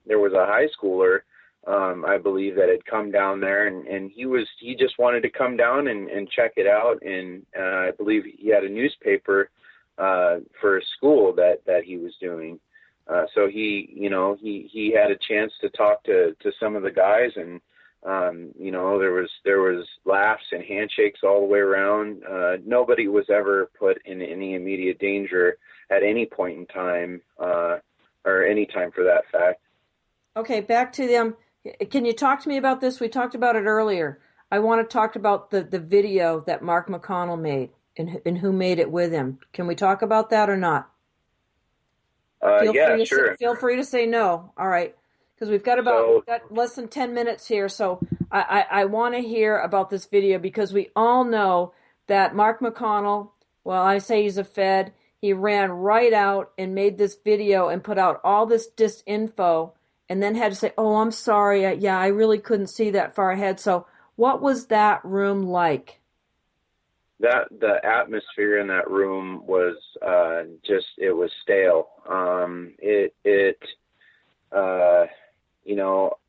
high schooler, I believe, that had come down there, and he just wanted to come down and check it out. And I believe he had a newspaper for a school that he was doing. So he had a chance to talk to some of the guys, and there was laughs and handshakes all the way around. Nobody was ever put in any immediate danger at any point in time, or any time for that fact. Okay, back to them. Can you talk to me about this? We talked about it earlier. I want to talk about the video that Mark McConnell made and who made it with him. Can we talk about that or not? Sure. Feel free to say no. All right. Because we've got less than 10 minutes here. So I want to hear about this video, because we all know that Mark McConnell, well, I say he's a Fed. He ran right out and made this video and put out all this disinfo, and then had to say, oh, I'm sorry. I really couldn't see that far ahead. So what was that room like? The atmosphere in that room was it was stale.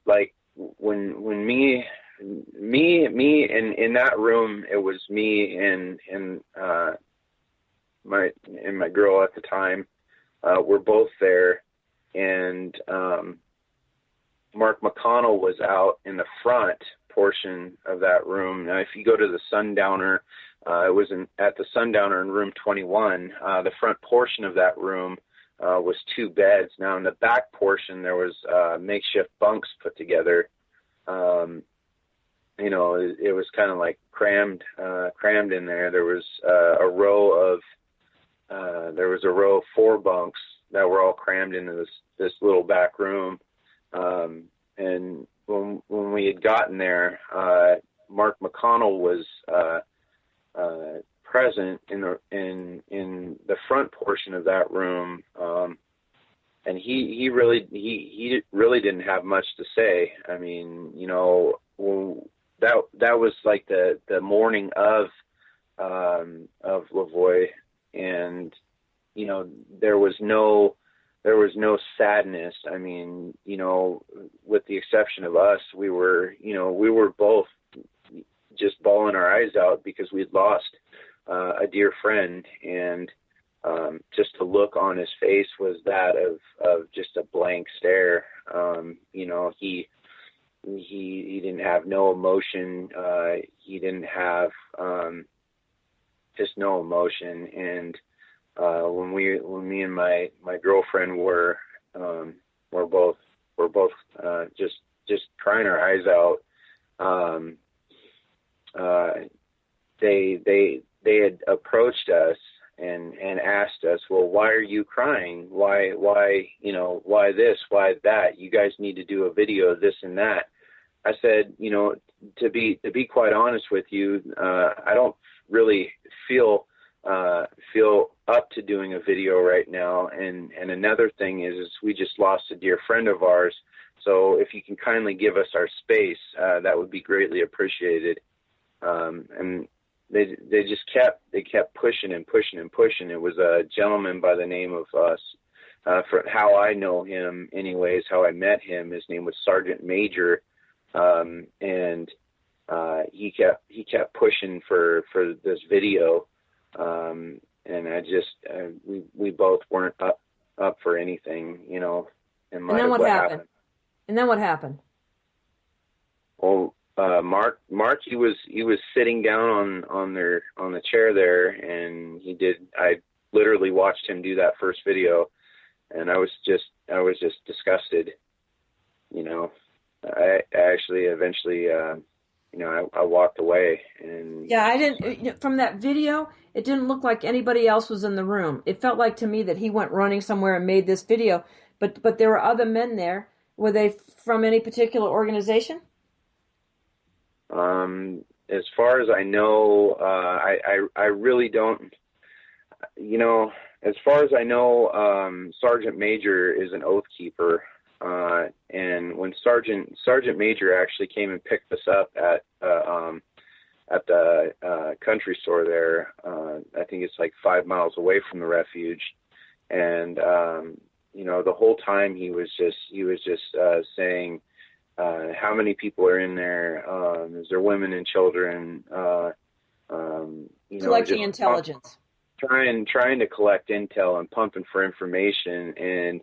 Like when me in that room, it was me and my girl at the time. We're both there, and Mark McConnell was out in the front portion of that room. Now, if you go to the Sundowner, it was at the Sundowner in room 21. The front portion of that room was 2 beds. Now, in the back portion, there was makeshift bunks put together. It was kind of like crammed in there. There was a row of 4 bunks that were all crammed into this little back room. And when we had gotten there, Mark McConnell was present in the front portion of that room, and he really didn't have much to say. I mean, that was like the morning of Lavoie, and there was no sadness. I mean, with the exception of us, we were both just bawling our eyes out because we'd lost a dear friend, and just the look on his face was that of just a blank stare. He didn't have no emotion. He didn't have just no emotion. And when me and my girlfriend were both just crying our eyes out. They had approached us and asked us, well, why are you crying? Why this, why that? You guys need to do a video of this and that. I said, to be quite honest with you, I don't really feel up to doing a video right now. And another thing is we just lost a dear friend of ours. So if you can kindly give us our space, that would be greatly appreciated. And they just kept pushing and pushing and pushing. It was a gentleman by the name of for how I know him anyways, how I met him. His name was Sergeant Major. And he kept pushing for this video. And I just, we both weren't up for anything, in light of what happened. And then what happened? Well, Mark, he was sitting down on the chair there, and I literally watched him do that first video, and I was just disgusted. I actually eventually, I walked away. And yeah, I didn't, from that video, it didn't look like anybody else was in the room. It felt like to me that he went running somewhere and made this video, but there were other men there. Were they from any particular organization? as far as I know, I really don't. As far as I know, Sergeant Major is an oath keeper, and when Sergeant Major actually came and picked us up at the country store there, I think it's like 5 miles away from the refuge, and the whole time he was just saying, how many people are in there? Is there women and children? Collecting intelligence. Trying to collect intel and pumping for information, and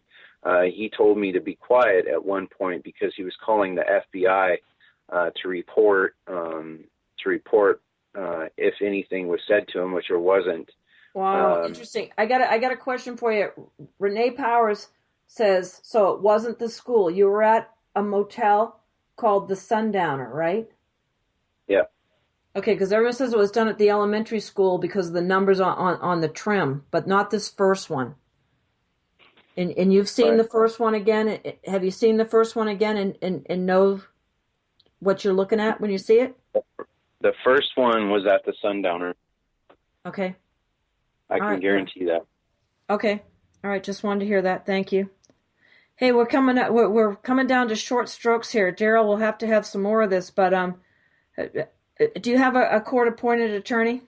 he told me to be quiet at one point because he was calling the FBI to report if anything was said to him, which there wasn't. Wow, interesting. I got a question for you. Renee Powers says, so it wasn't the school. You were at a motel called the Sundowner, right? Yeah. Okay, because everyone says it was done at the elementary school because of the numbers on the trim, but not this first one. And you've seen the first one again. Have you seen the first one again and know what you're looking at when you see it? The first one was at the Sundowner. Okay. I can guarantee that. Okay. All right. Just wanted to hear that. Thank you. Hey, we're coming down to short strokes here. Darryl, we'll have to have some more of this, but do you have a court-appointed attorney?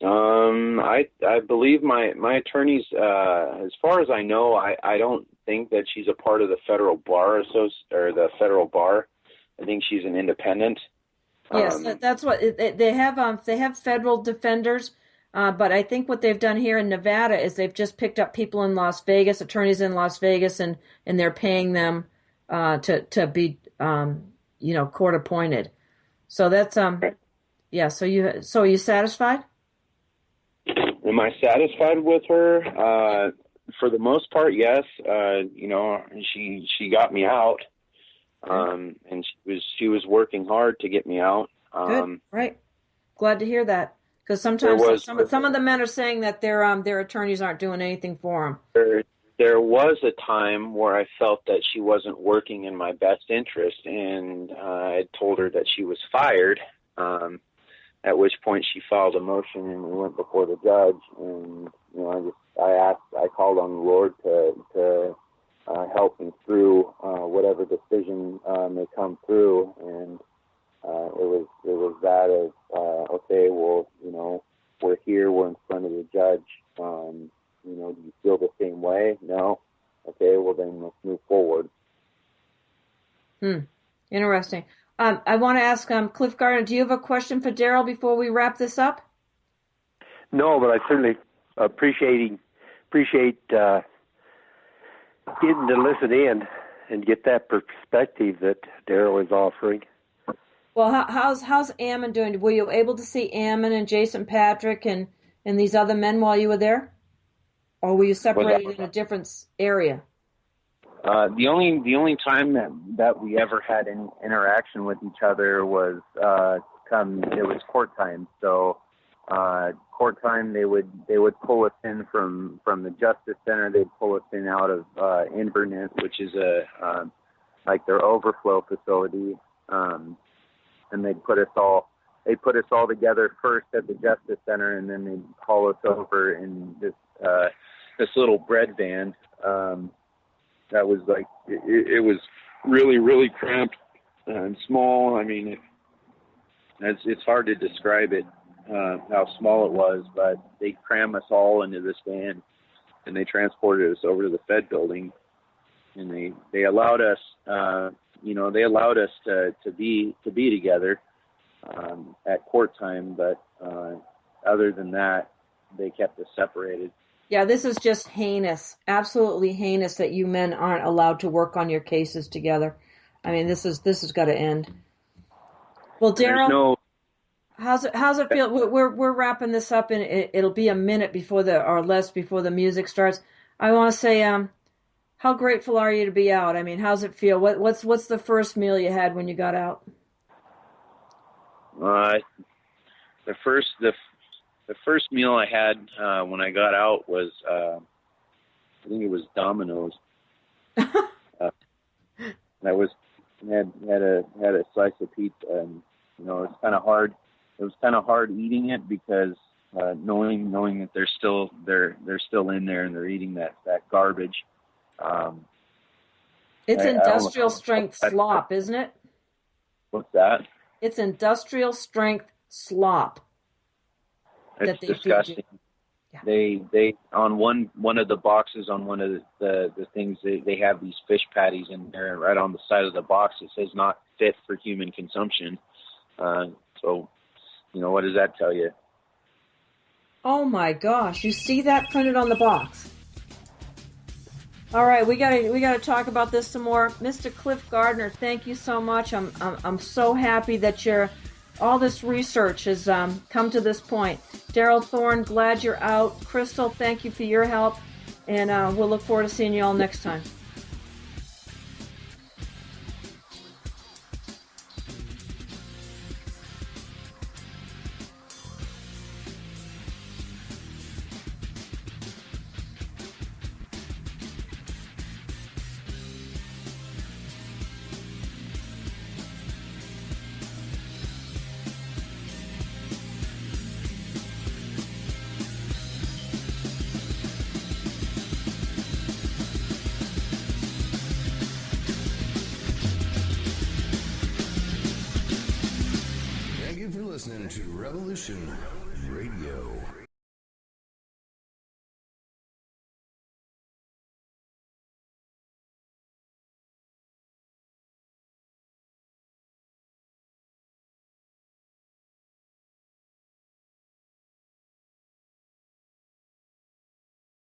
I believe my attorney's, as far as I know, I don't think that she's a part of the federal bar or the federal bar. I think she's an independent. Yes, that's what they have. They have federal defenders, but I think what they've done here in Nevada is they've just picked up people in Las Vegas, attorneys in Las Vegas, and they're paying them to be court appointed. So that's yeah. So are you satisfied? Am I satisfied with her? For the most part, yes. She got me out. And she was working hard to get me out. Good, right? Glad to hear that, because sometimes some of the men are saying that their attorneys aren't doing anything for them. There was a time where I felt that she wasn't working in my best interest, and I told her that she was fired. At which point she filed a motion, and we went before the judge. And I called on the Lord to help me through whatever decision may come through, and it was that of okay, well, we're here, we're in front of the judge. Do you feel the same way? No. Okay, well then let's move forward. Interesting. I want to ask Cliff Gardner, do you have a question for Darryl before we wrap this up? No, but I certainly appreciate getting to listen in and get that perspective that Darryl is offering. Well, how's Ammon doing? Were you able to see Ammon and Jason Patrick and these other men while you were there? Or were you separated in a different area? The only time that we ever had any interaction with each other was it was court time. So court time, they would pull us in from the Justice Center. They'd pull us in out of Inverness, which is like their overflow facility, and they'd put us all together first at the Justice Center, and then they'd haul us over in this little bread van. That was like, it was really, really cramped and small. I mean, it's hard to describe it, how small it was, but they crammed us all into this van, and they transported us over to the Fed building, and they allowed us, to be together at court time, but other than that, they kept us separated. Yeah, this is just heinous, absolutely heinous that you men aren't allowed to work on your cases together. I mean, this has got to end. Well, Darryl, how's it feel? We're wrapping this up, and it'll be a minute before the music starts. I want to say, how grateful are you to be out? I mean, how's it feel? What's the first meal you had when you got out? The first meal I had when I got out was I think it was Domino's. I had a slice of pizza, and it's kind of hard. It was kind of hard eating it because knowing that they're still in there and they're eating that garbage. It's industrial strength slop, isn't it? What's that? It's industrial strength slop. It's disgusting. Yeah. They on one of the boxes on one of the things they have these fish patties in there. Right on the side of the box it says not fit for human consumption. So what does that tell you? Oh my gosh! You see that printed on the box? All right, we gotta talk about this some more. Mr. Cliff Gardner, thank you so much. I'm so happy that all this research has come to this point. Darryl Thorn, glad you're out. Crystal, thank you for your help, and we'll look forward to seeing you all next time. Listening to Revolution Radio.